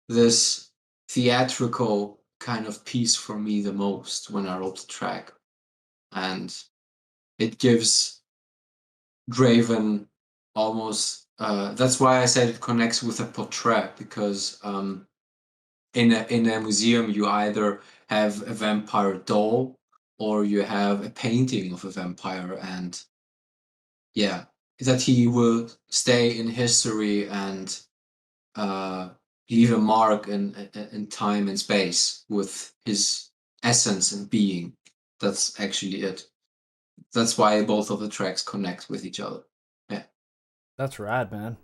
this theatrical kind of piece for me the most when I wrote the track, and it gives Draven almost. That's why I said it connects with a portrait because in a museum you either have a vampire doll or you have a painting of a vampire, and yeah, that he will stay in history and uh, leave a mark in time and space with his essence and being. That's actually it. That's why both of the tracks connect with each other. Yeah, That's rad, man.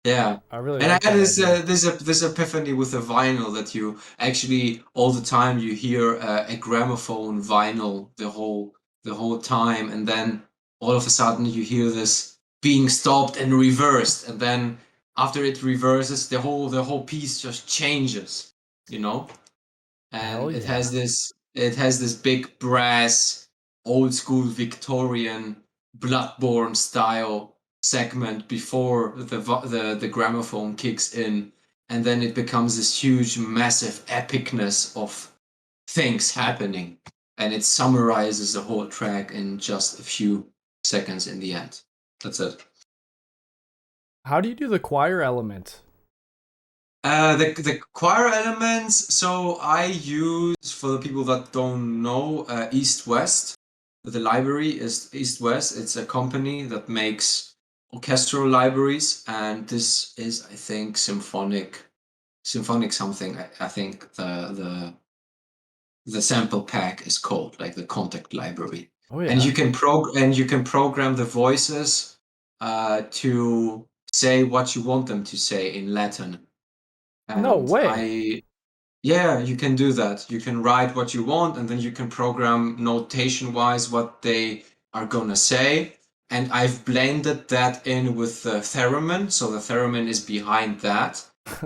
yeah. I really And I like had that idea. this epiphany with the vinyl that you actually all the time you hear a gramophone vinyl the whole time, and then all of a sudden you hear this being stopped and reversed, and then after it reverses, the whole piece just changes, you know. Hell And yeah. it has this big brass, old school Victorian Bloodborne style segment before the gramophone kicks in, and then it becomes this huge, massive epicness of things happening, and it summarizes the whole track in just a few seconds in the end. That's it. How do you do the choir element? The choir elements. So I use, for the people that don't know, East West. The library is East West. It's a company that makes orchestral libraries, and this is, I think, symphonic something. I think the sample pack is called like the contact library, Oh and yeah. you can program the voices to say what you want them to say in Latin. No And way. yeah, you can do that. You can write what you want, and then you can program notation wise what they are gonna say. And I've blended that in with the theremin, so the theremin is behind that,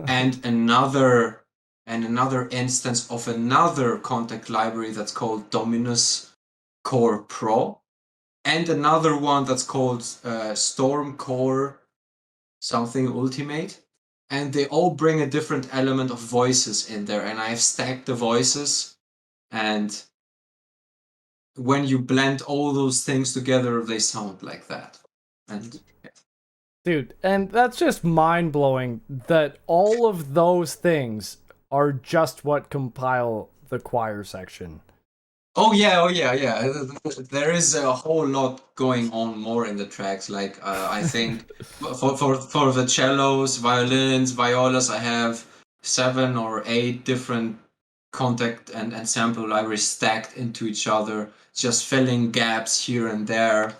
and another instance of another contact library that's called Dominus Core Pro, and another one that's called Storm Core something Ultimate, and they all bring a different element of voices in there, and I've stacked the voices, and when you blend all those things together they sound like that. And Dude, and that's just mind-blowing that all of those things are just what compile the choir section. Oh yeah. There is a whole lot going on more in the tracks. Like I think for the cellos, violins, violas, I have 7 or 8 different contact and sample libraries stacked into each other, just filling gaps here and there,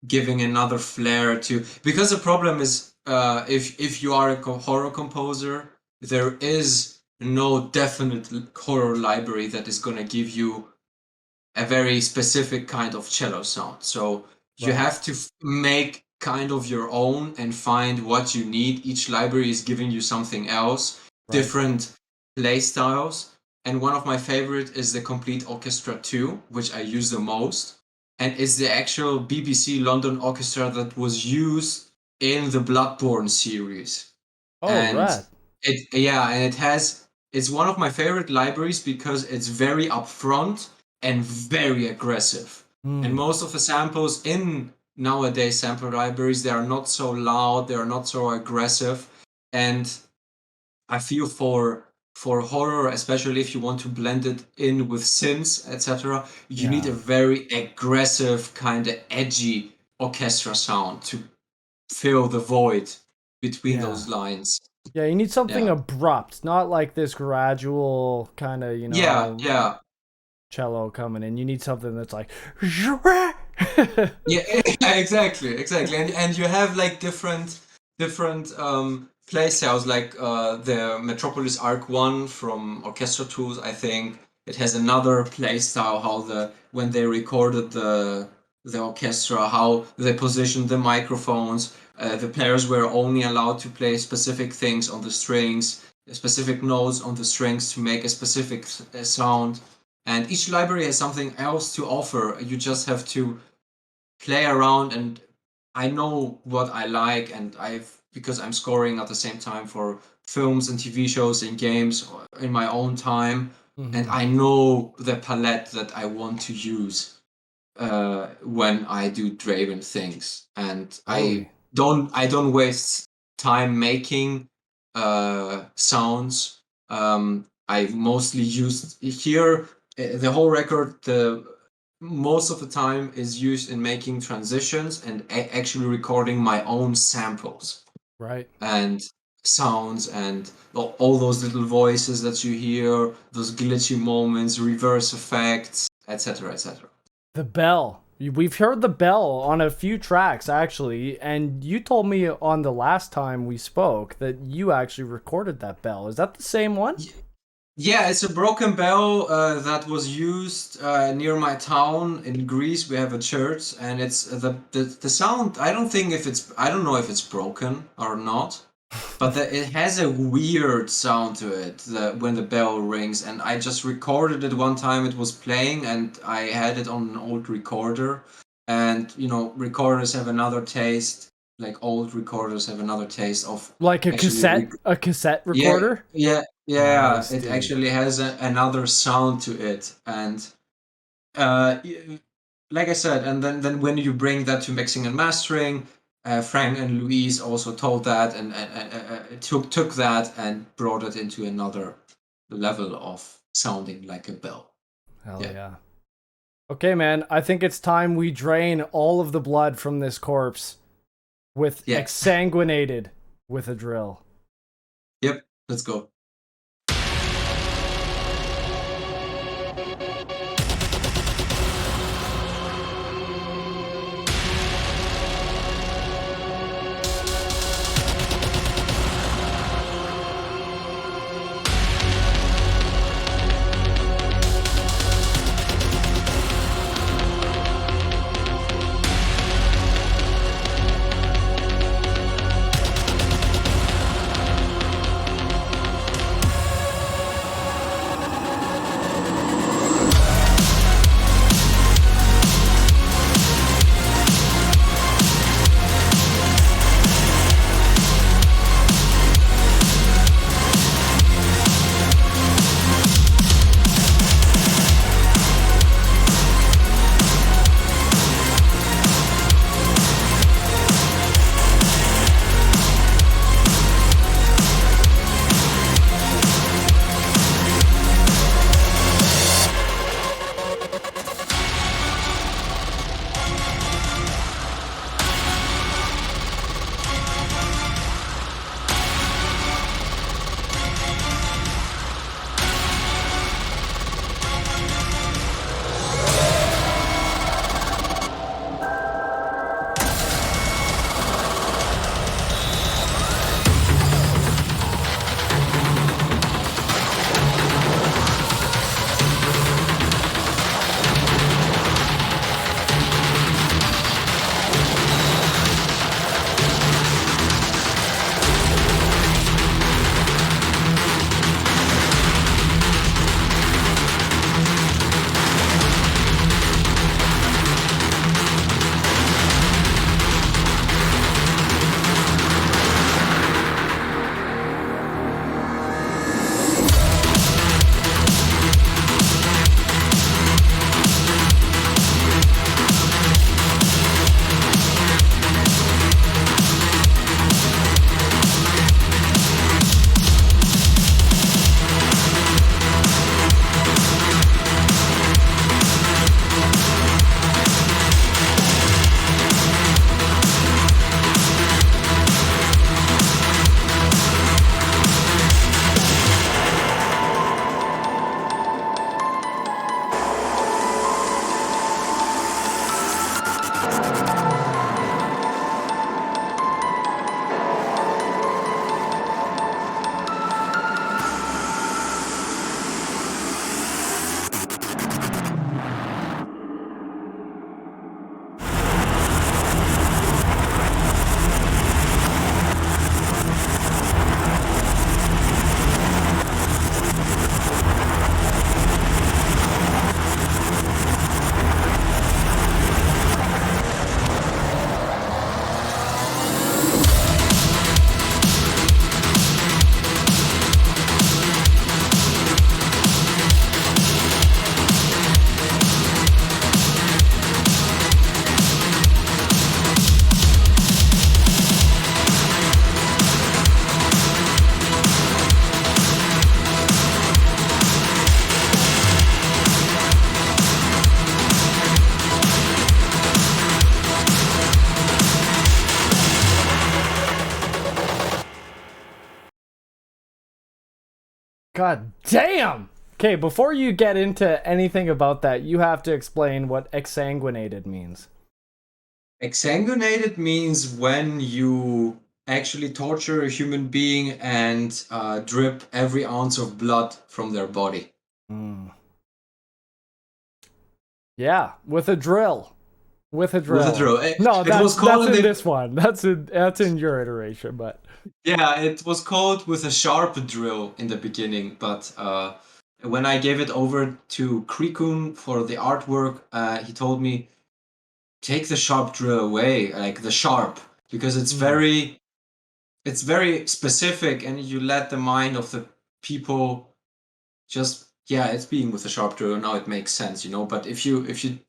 giving another flair to. Because the problem is, if you are a horror composer, there is no definite horror library that is gonna give you a very specific kind of cello sound. So you Right. have to make kind of your own and find what you need. Each library is giving you something else, Right. different play styles. And one of my favorite is the Complete Orchestra 2, which I use the most. And it's the actual BBC London Orchestra that was used in the Bloodborne series. Oh, And right. it's one of my favorite libraries because it's very upfront and very aggressive. And most of the samples in nowadays sample libraries, they are not so loud, they are not so aggressive. And I feel for horror, especially if you want to blend it in with synths, etc., you need a very aggressive, kind of edgy orchestra sound to fill the void between those lines. Yeah, you need something Yeah. abrupt, not like this gradual kind of, Yeah. cello coming in. You need something that's like Yeah, exactly. And you have like different play styles, like the Metropolis Arc 1 from Orchestra Tools, I think. It has another play style, how when they recorded the orchestra, how they positioned the microphones. The players were only allowed to play specific things on the strings, specific notes on the strings to make a specific sound. And each library has something else to offer. You just have to play around, and I know what I like, and because I'm scoring at the same time for films and TV shows and games in my own time, and I know the palette that I want to use when I do Draven things, and I don't waste time making sounds. I mostly use here the whole record. Most of the time is used in making transitions and actually recording my own samples, right. and sounds and all those little voices that you hear, those glitchy moments, reverse effects, etc., etc. The bell. We've heard the bell on a few tracks, actually, and you told me on the last time we spoke that you actually recorded that bell. Is that the same one? Yeah, it's a broken bell that was used near my town in Greece. We have a church, and it's the sound. I don't know if it's broken or not, but it has a weird sound to it when the bell rings. And I just recorded it one time. It was playing, and I had it on an old recorder. And recorders have another taste. Like old recorders have another taste of like a cassette recorder. Yeah. Nice, It dude. actually has another sound to it, and like I said, and then when you bring that to mixing and mastering, Frank and Louise also told that and took that and brought it into another level of sounding like a bell. Hell yeah. Okay, man. I think it's time we drain all of the blood from this corpse with Exsanguinated with a drill. Yep, let's go. God damn! Okay, before you get into anything about that, you have to explain what exsanguinated means. Exsanguinated means when you actually torture a human being and drip every ounce of blood from their body. Mm. Yeah, with a drill. With a drill. With a drill. No, It was that's called in this one. That's in your iteration, but Yeah, it was called with a sharp drill in the beginning, but when I gave it over to Krikun for the artwork, he told me, take the sharp drill away, like the sharp, because it's very specific, and you let the mind of the people just, yeah, it's being with a sharp drill. Now it makes sense, you know. But if you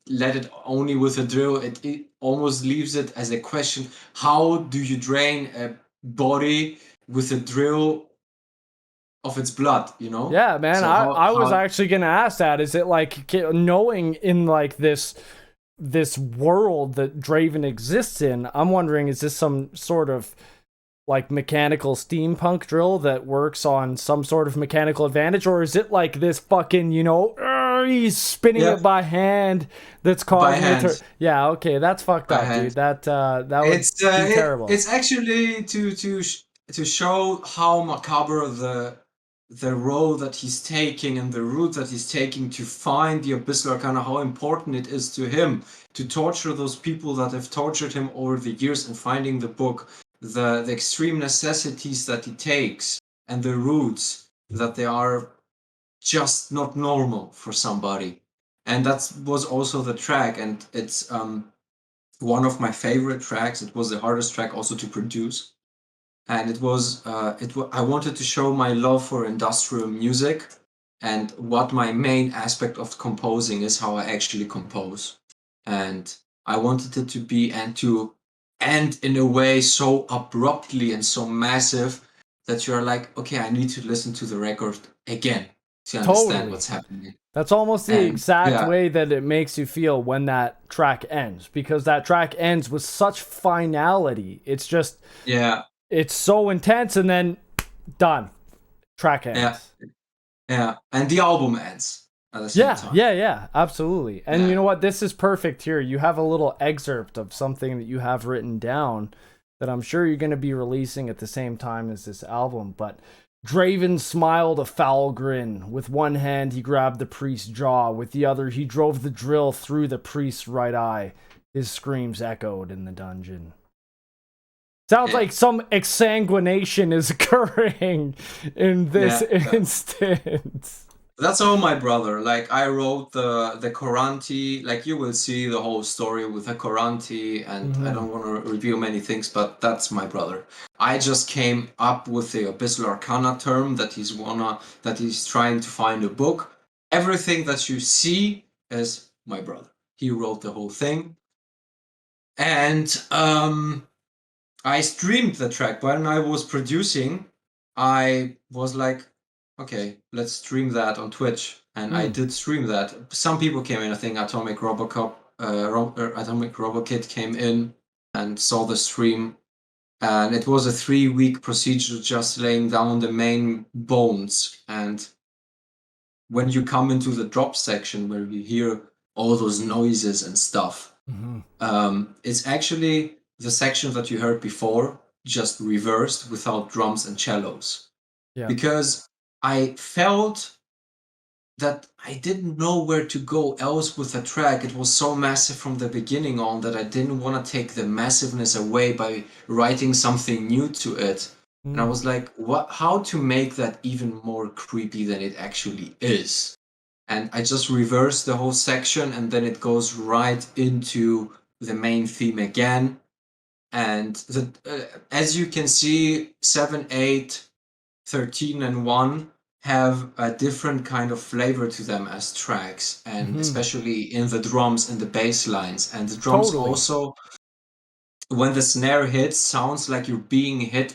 let it only with a drill, it almost leaves it as a question: how do you drain a body with a drill of its blood? You know? yeah, man. So I was how actually gonna ask that. Is it like knowing in like this world that Draven exists in? I'm wondering, is this some sort of like mechanical steampunk drill that works on some sort of mechanical advantage, or is it like this fucking, you know, he's spinning it by hand that's causing it to... Yeah, okay, that's fucked up, dude. That would be terrible. It's actually to show how macabre the role that he's taking and the route that he's taking to find the Abyssal Arcana, how important it is to him to torture those people that have tortured him over the years, and finding the book, the extreme necessities that he takes, and the routes that they are just not normal for somebody. And that was also the track, and it's one of my favorite tracks. It was the hardest track also to produce, and it was I wanted to show my love for industrial music, and what my main aspect of composing is, how I actually compose. And I wanted it to be and to end in a way so abruptly and so massive that you're like, okay, I need to listen to the record again to understand what's happening. That's almost the exact way that it makes you feel when that track ends, because that track ends with such finality. It's just, it's so intense, and then done. Track ends. Yeah, and the album ends at the same time. Yeah, absolutely. And you know what? This is perfect here. You have a little excerpt of something that you have written down that I'm sure you're going to be releasing at the same time as this album. But Draven smiled a foul grin. With one hand, he grabbed the priest's jaw. With the other, he drove the drill through the priest's right eye. His screams echoed in the dungeon. Sounds like some exsanguination is occurring in this instance. That's all my brother. Like, I wrote the Coranti. Like, you will see the whole story with the Coranti, and I don't want to reveal many things, but that's my brother. I just came up with the Abyssal Arcana term that he's trying to find a book. Everything that you see is my brother. He wrote the whole thing. And I streamed the track. When I was producing, I was like, okay, let's stream that on Twitch. And I did stream that. Some people came in. I think Atomic Robokit came in and saw the stream. And it was a 3-week procedure, just laying down the main bones. And when you come into the drop section where you hear all those noises and stuff, it's actually the section that you heard before, just reversed without drums and cellos. Yeah. Because I felt that I didn't know where to go else with the track. It was so massive from the beginning on that I didn't want to take the massiveness away by writing something new to it. And I was like, how to make that even more creepy than it actually is? And I just reversed the whole section, and then it goes right into the main theme again. And as you can see, 7, 8, 13, and 1 have a different kind of flavor to them as tracks, and especially in the drums and the bass lines. And the drums also, when the snare hits, sounds like you're being hit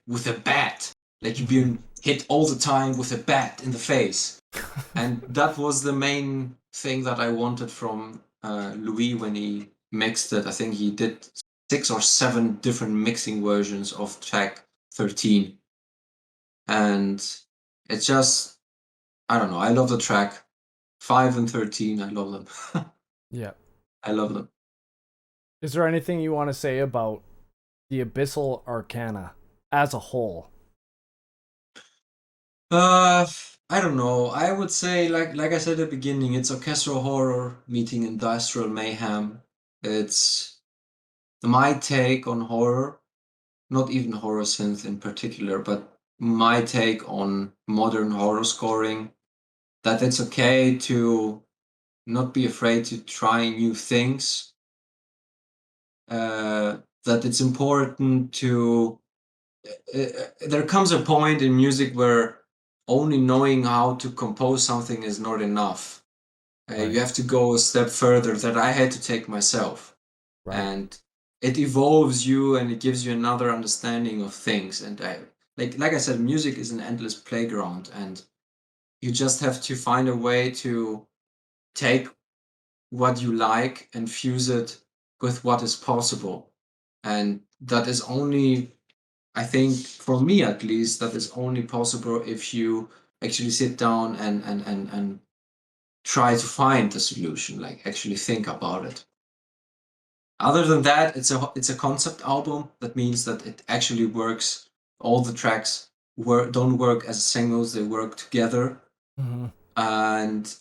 with a bat, like you're being hit all the time with a bat in the face. And that was the main thing that I wanted from Louis when he mixed it. I think he did 6 or 7 different mixing versions of track 13. And It's just, I don't know. I love the track. 5 and 13, I love them. Yeah. I love them. Is there anything you want to say about the Abyssal Arcana as a whole? I don't know. I would say, like I said at the beginning, it's orchestral horror meeting industrial mayhem. It's my take on horror, not even horror synth in particular, but my take on modern horror scoring. That it's okay to not be afraid to try new things. That it's important to. There comes a point in music where only knowing how to compose something is not enough. Right. You have to go a step further that I had to take myself. Right. And it evolves you and it gives you another understanding of things. And like I said, music is an endless playground, and you just have to find a way to take what you like and fuse it with what is possible. And that is only, I think, for me at least, that is only possible if you actually sit down and try to find the solution, like actually think about it. Other than that, it's a concept album. That means that it actually works. All the tracks don't work as singles; they work together. Mm-hmm. And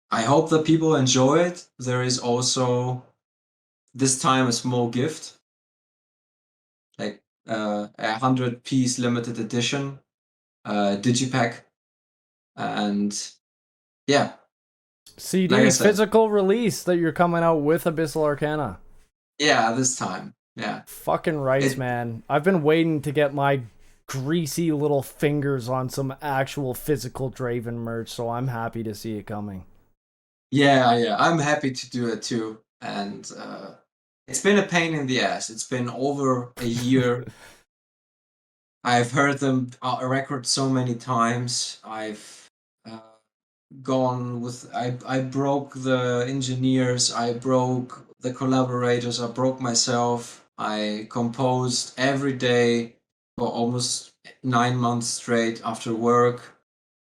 I hope that people enjoy it. There is also this time a small gift, like a 100-piece limited edition Digipak, and yeah, CD like I said, physical release that you're coming out with Abyssal Arcana. yeah, this time, yeah. Fucking rice, man. I've been waiting to get my greasy little fingers on some actual physical Draven merch, so I'm happy to see it coming. Yeah, I'm happy to do it too, and it's been a pain in the ass. It's been over a year. I've heard them record so many times. I've gone with. I broke the engineers. I broke the collaborators. I broke myself. I composed every day for almost 9 months straight after work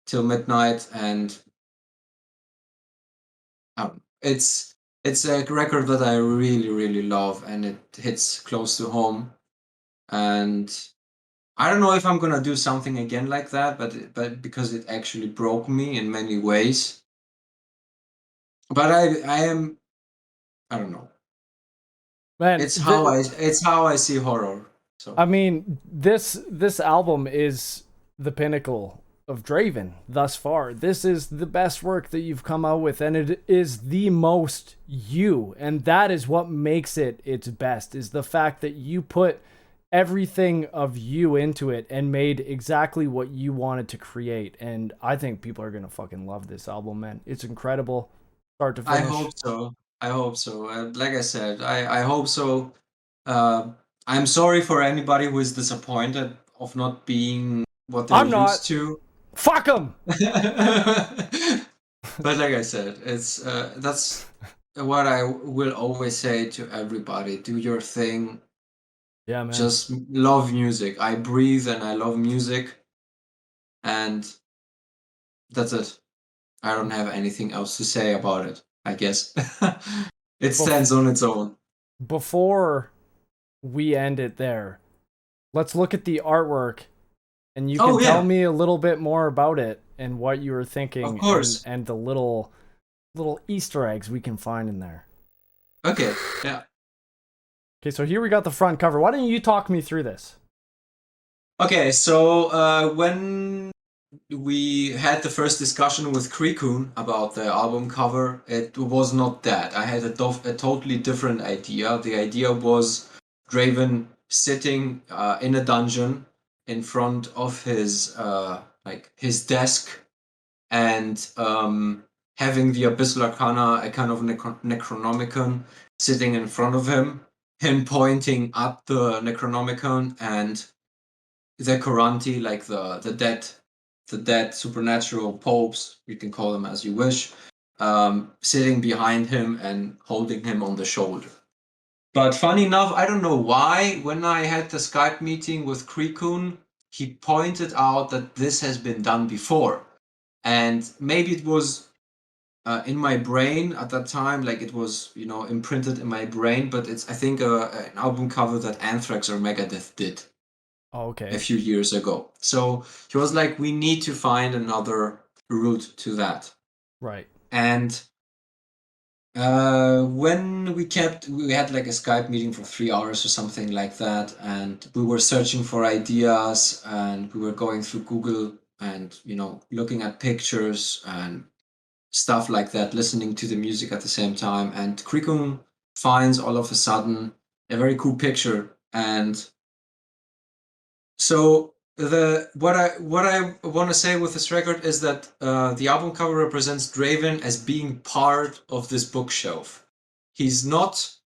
till midnight, and it's a record that I really, really love, and it hits close to home. And I don't know if I'm gonna do something again like that, but because it actually broke me in many ways. But I don't know. Man, It's how I see horror. So I mean, this album is the pinnacle of Draven thus far. This is the best work that you've come out with, and it is the most you, and that is what makes it its best, is the fact that you put everything of you into it and made exactly what you wanted to create. And I think people are gonna fucking love this album, man. It's incredible, start to finish. I hope so. Like I said, I hope so. I'm sorry for anybody who is disappointed of not being what they're I'm not. used to. Fuck them. But like I said, it's that's what I will always say to everybody: do your thing. Yeah, man. Just love music. I breathe and I love music, and that's it. I don't have anything else to say about it, I guess. It stands on its own. Before we end it there, let's look at the artwork, and you can tell me a little bit more about it and what you were thinking, of course, and the little Easter eggs we can find in there. Okay, yeah. Okay, so here we got the front cover. Why don't you talk me through this? Okay, so when we had the first discussion with Krikun about the album cover, it was not that. I had a totally different idea. The idea was Draven sitting in a dungeon in front of his his desk, and having the Abyssal Arcana, a kind of Necronomicon, sitting in front of him pointing at the Necronomicon, and the Coranti, like the dead supernatural popes, you can call them as you wish, sitting behind him and holding him on the shoulder. But funny enough, I don't know why, when I had the Skype meeting with Krikun, he pointed out that this has been done before, and maybe it was in my brain at that time, like it was, imprinted in my brain. But it's, I think, an album cover that Anthrax or Megadeth did Oh, a okay. few years ago. So he was like, we need to find another route to that. Right. And when we had like a Skype meeting for 3 hours or something like that, and we were searching for ideas, and we were going through Google and, looking at pictures and stuff like that, listening to the music at the same time. And Krikun finds all of a sudden a very cool picture. And so what I want to say with this record is that the album cover represents Draven as being part of this bookshelf. He's not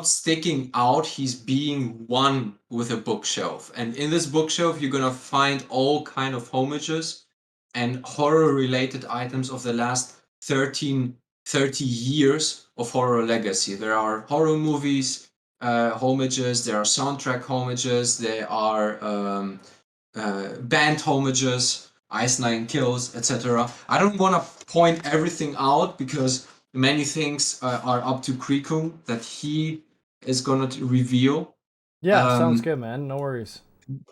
sticking out, he's being one with a bookshelf. And in this bookshelf you're gonna find all kind of homages and horror related items of the last 30 years of horror legacy. There are horror movies homages, there are soundtrack homages, there are band homages, Ice Nine Kills, etc. I don't want to point everything out because many things are up to Krikun that he is gonna reveal. Yeah, sounds good, man. No worries.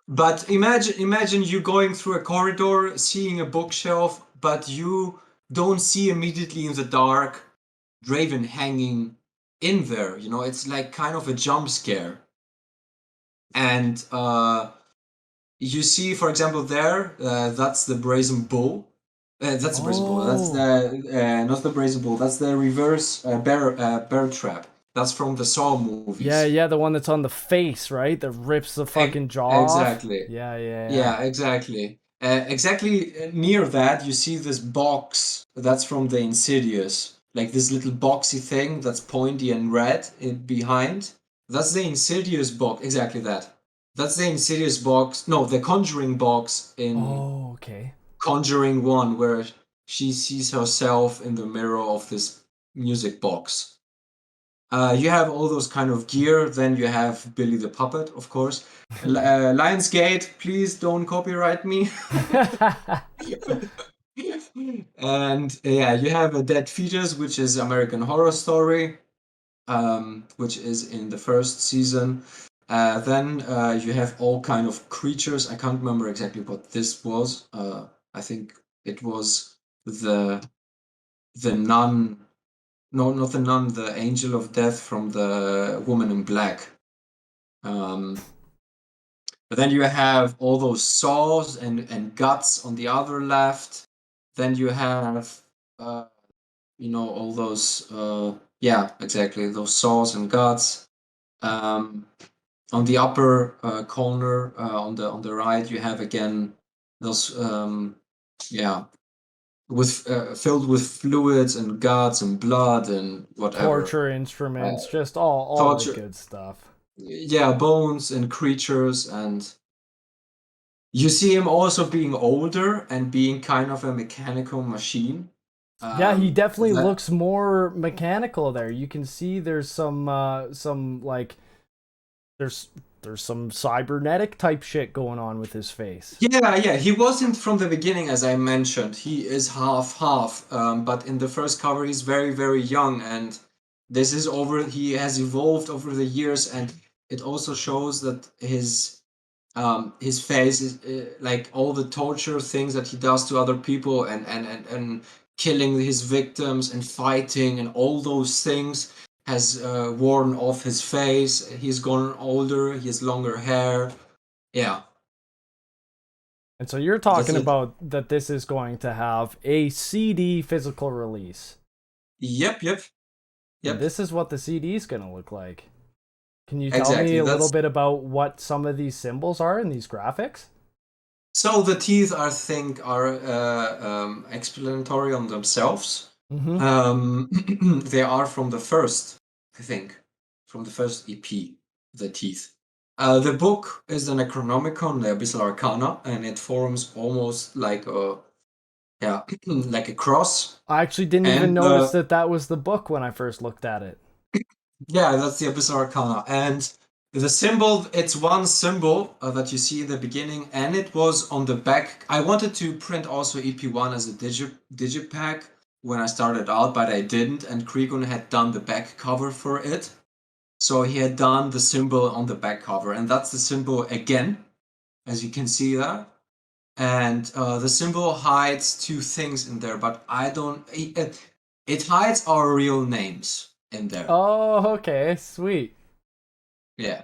But imagine you going through a corridor, seeing a bookshelf, but you don't see immediately in the dark Draven hanging in there. It's like kind of a jump scare. And you see, for example, there, that's the Brazen Bull. That's the Brazen Bull. That's the not the Brazen Bull. That's the reverse bear trap. That's from the Saw movies. Yeah, the one that's on the face, right? That rips the fucking jaw exactly. off. Yeah. Yeah, exactly. Exactly near that, you see this box. That's from the Insidious. Like this little boxy thing that's pointy and red behind. That's the Insidious box. Exactly that. That's the Insidious box. No, the Conjuring box in Oh, okay. Conjuring 1, where she sees herself in the mirror of this music box. You have all those kind of gear. Then you have Billy the Puppet, of course. Lionsgate, please don't copyright me. And yeah, you have a Dead Fetus, which is American Horror Story, which is in the first season. Then you have all kind of creatures. I can't remember exactly what this was. I think it was the nun. No, not the nun. The angel of death from the Woman in Black. But then you have all those saws and guts on the other left. Then you have all those yeah, exactly, those saws and guts. On the upper corner, on the right, you have again those yeah, with filled with fluids and guts and blood and whatever. Torture instruments, just all torture. the good stuff. Yeah, bones and creatures, and you see him also being older and being kind of a mechanical machine. Yeah, he definitely looks more mechanical there. You can see there's some like there's some cybernetic type shit going on with his face. Yeah, he wasn't from the beginning, as I mentioned. He is half, but in the first cover he's very, very young, and this is he has evolved over the years, and it also shows that his face is like all the torture things that he does to other people, and killing his victims and fighting and all those things has worn off his face. He's gotten older, he has longer hair. Yeah. And so you're talking about that this is going to have a CD physical release. Yep. And this is what the CD is going to look like. Can you tell me a little bit about what some of these symbols are in these graphics? So the teeth, I think, are explanatory on themselves. Mm-hmm. They are from the first, I think, from the first EP, the teeth. The book is the Necronomicon, the Abyssal Arcana, and it forms almost like a like a cross. I actually didn't even notice that was the book when I first looked at it. Yeah, that's the Abyssal Arcana. And The symbol, it's one symbol that you see in the beginning, and it was on the back. I wanted to print also EP1 as a Digipak when I started out, but I didn't, and Krigun had done the back cover for it. So he had done the symbol on the back cover, and that's the symbol again, as you can see that. And the symbol hides two things in there, but I don't... It hides our real names in there. Oh, okay, sweet. Yeah.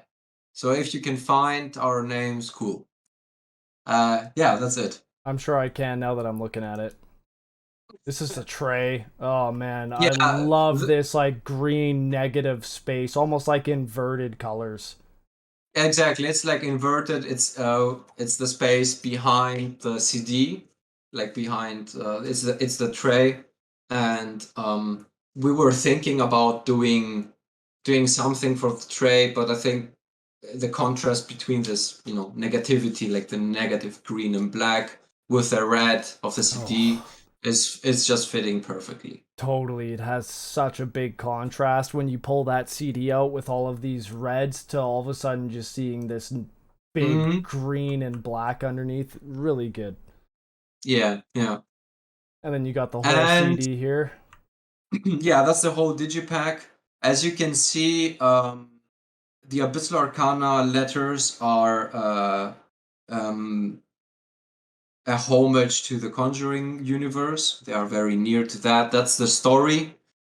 So if you can find our names, cool. Yeah, that's it. I'm sure I can now that I'm looking at it. This is the tray. Oh man, Yeah, I love this like green negative space, almost like inverted colors. Exactly. It's like inverted. It's the space behind the CD, like behind it's the tray, and we were thinking about doing something for the tray, but I think the contrast between this, negativity, like the negative green and black with the red of the CD is just fitting perfectly. Totally, it has such a big contrast when you pull that CD out with all of these reds to all of a sudden just seeing this big green and black underneath. Really good. Yeah. And then you got the whole CD here. Yeah, that's the whole Digipak. As you can see, the Abyssal Arcana letters are a homage to the Conjuring universe. They are very near to that. That's the story,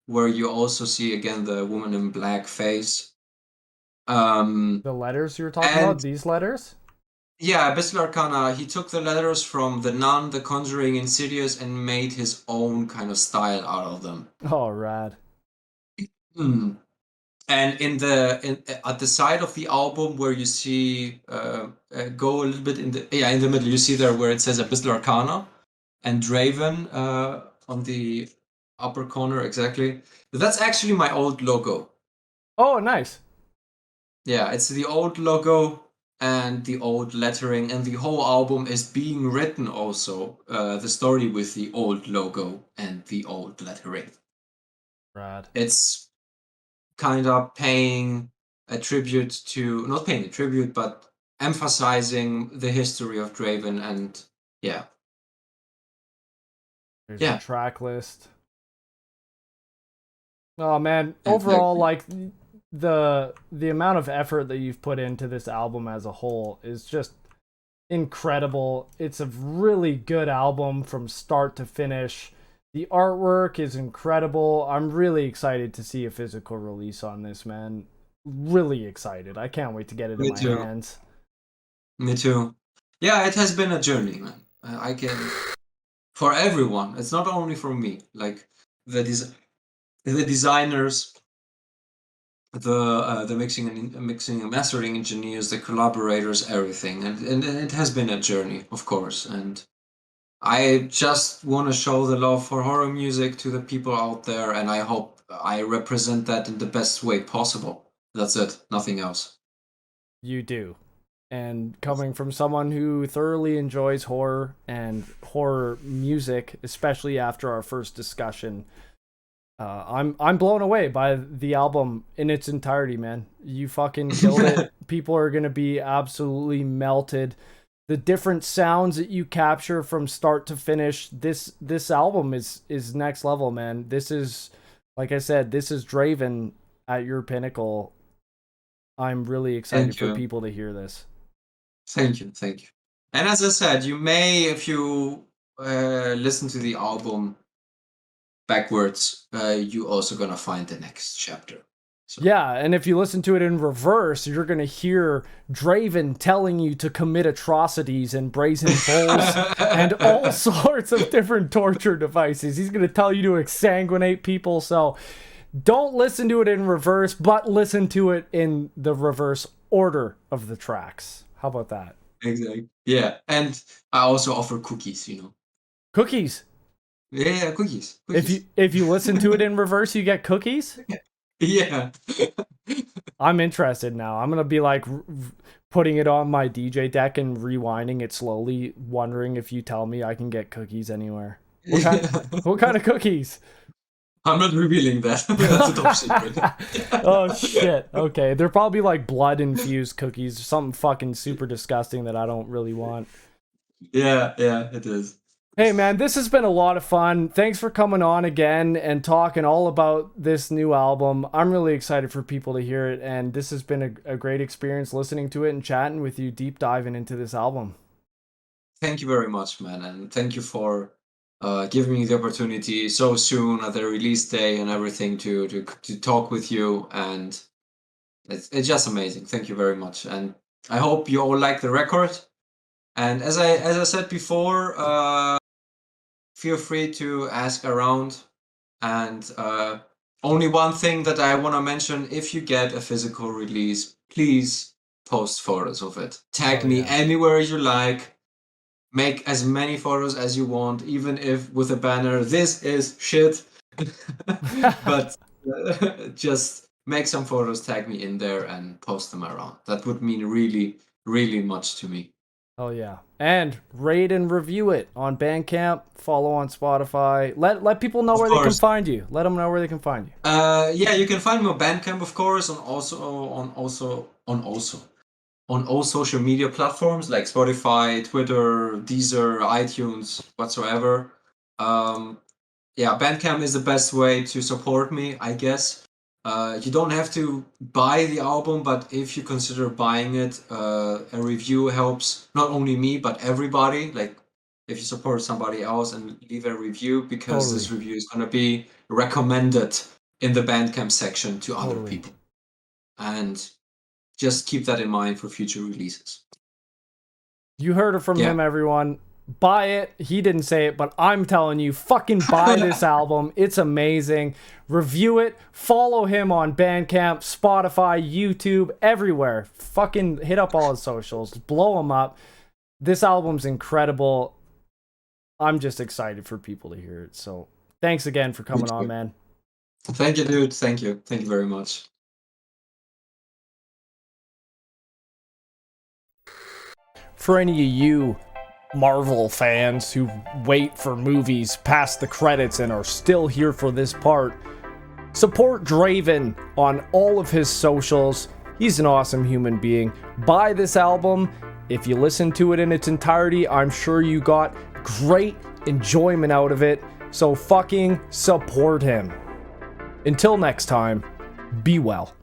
where you also see again the woman in black face. The letters you were talking about, these letters? Yeah, Abyssal Arcana, he took the letters from the Nun, the Conjuring, Insidious, and made his own kind of style out of them. Oh, rad. And at the side of the album, where you see go a little bit in the middle, you see there where it says Abyssal Arcana and Draven on the upper corner, exactly. That's actually my old logo. Oh, nice. Yeah, it's the old logo and the old lettering, and the whole album is being written also, the story with the old logo and the old lettering. Rad. It's kind of paying a tribute to, not paying a tribute, but emphasizing the history of Draven, and yeah. There's a track list. Oh man, overall, like the amount of effort that you've put into this album as a whole is just incredible. It's a really good album from start to finish. The artwork is incredible. I'm really excited to see a physical release on this, man. Really excited. I can't wait to get it in my hands. Me too. Yeah, it has been a journey, man. I can, for everyone. It's not only for me. Like the designers, the mixing and mastering engineers, the collaborators, everything, and it has been a journey, of course. And I just want to show the love for horror music to the people out there, and I hope I represent that in the best way possible. That's it, nothing else. You do. And coming from someone who thoroughly enjoys horror and horror music, especially after our first discussion, I'm blown away by the album in its entirety, man. You fucking killed it. People are gonna be absolutely melted. The different sounds that you capture from start to finish, this album is next level, man. This is, like I said, this is Draven at your pinnacle. I'm really excited for people to hear this. Thank you. And as I said, you may, if you listen to the album backwards, you also gonna find the next chapter. So. Yeah, and if you listen to it in reverse, you're going to hear Draven telling you to commit atrocities and brazen bulls and all sorts of different torture devices. He's going to tell you to exsanguinate people, so don't listen to it in reverse, but listen to it in the reverse order of the tracks. How about that? Exactly. Yeah, and I also offer cookies, Cookies? Yeah, cookies. If you listen to it in reverse, you get cookies? Yeah. I'm interested now. I'm going to be like putting it on my DJ deck and rewinding it slowly, wondering if you tell me I can get cookies anywhere. What kind of cookies? I'm not revealing that. That's a top secret. Oh shit. Okay, they're probably like blood infused cookies, something fucking super disgusting that I don't really want. Yeah, it is. Hey man, this has been a lot of fun. Thanks for coming on again and talking all about this new album. I'm really excited for people to hear it, and this has been a great experience listening to it and chatting with you, deep diving into this album. Thank you very much, man, and thank you for giving me the opportunity so soon at the release day and everything to talk with you, and it's just amazing. Thank you very much, and I hope you all like the record. And as I said before, feel free to ask around. And only one thing that I want to mention: if you get a physical release, please post photos of it. Tag me anywhere you like. Make as many photos as you want, even if with a banner, this is shit. But just make some photos, tag me in there, and post them around. That would mean really, really much to me. Oh yeah. And rate and review it on Bandcamp, follow on Spotify. Let people know where they can find you. Let them know where they can find you. Yeah, you can find me on Bandcamp, of course, on all social media platforms like Spotify, Twitter, Deezer, iTunes, whatsoever. Yeah, Bandcamp is the best way to support me, I guess. You don't have to buy the album, but if you consider buying it, a review helps not only me, but everybody. Like, if you support somebody else and leave a review, because this review is going to be recommended in the Bandcamp section to other people. And just keep that in mind for future releases. You heard it from him, everyone. Buy it. He didn't say it, but I'm telling you, fucking buy this album. It's amazing. Review it. Follow him on Bandcamp, Spotify, YouTube, everywhere. Fucking hit up all his socials. Blow him up. This album's incredible. I'm just excited for people to hear it. So thanks again for coming on, man. Thank you, dude. Thank you. Thank you very much. For any of you Marvel fans who wait for movies past the credits and are still here for this part, support Draven on all of his socials. He's an awesome human being. Buy this album. If you listen to it in its entirety, I'm sure you got great enjoyment out of it. So fucking support him. Until next time, be well.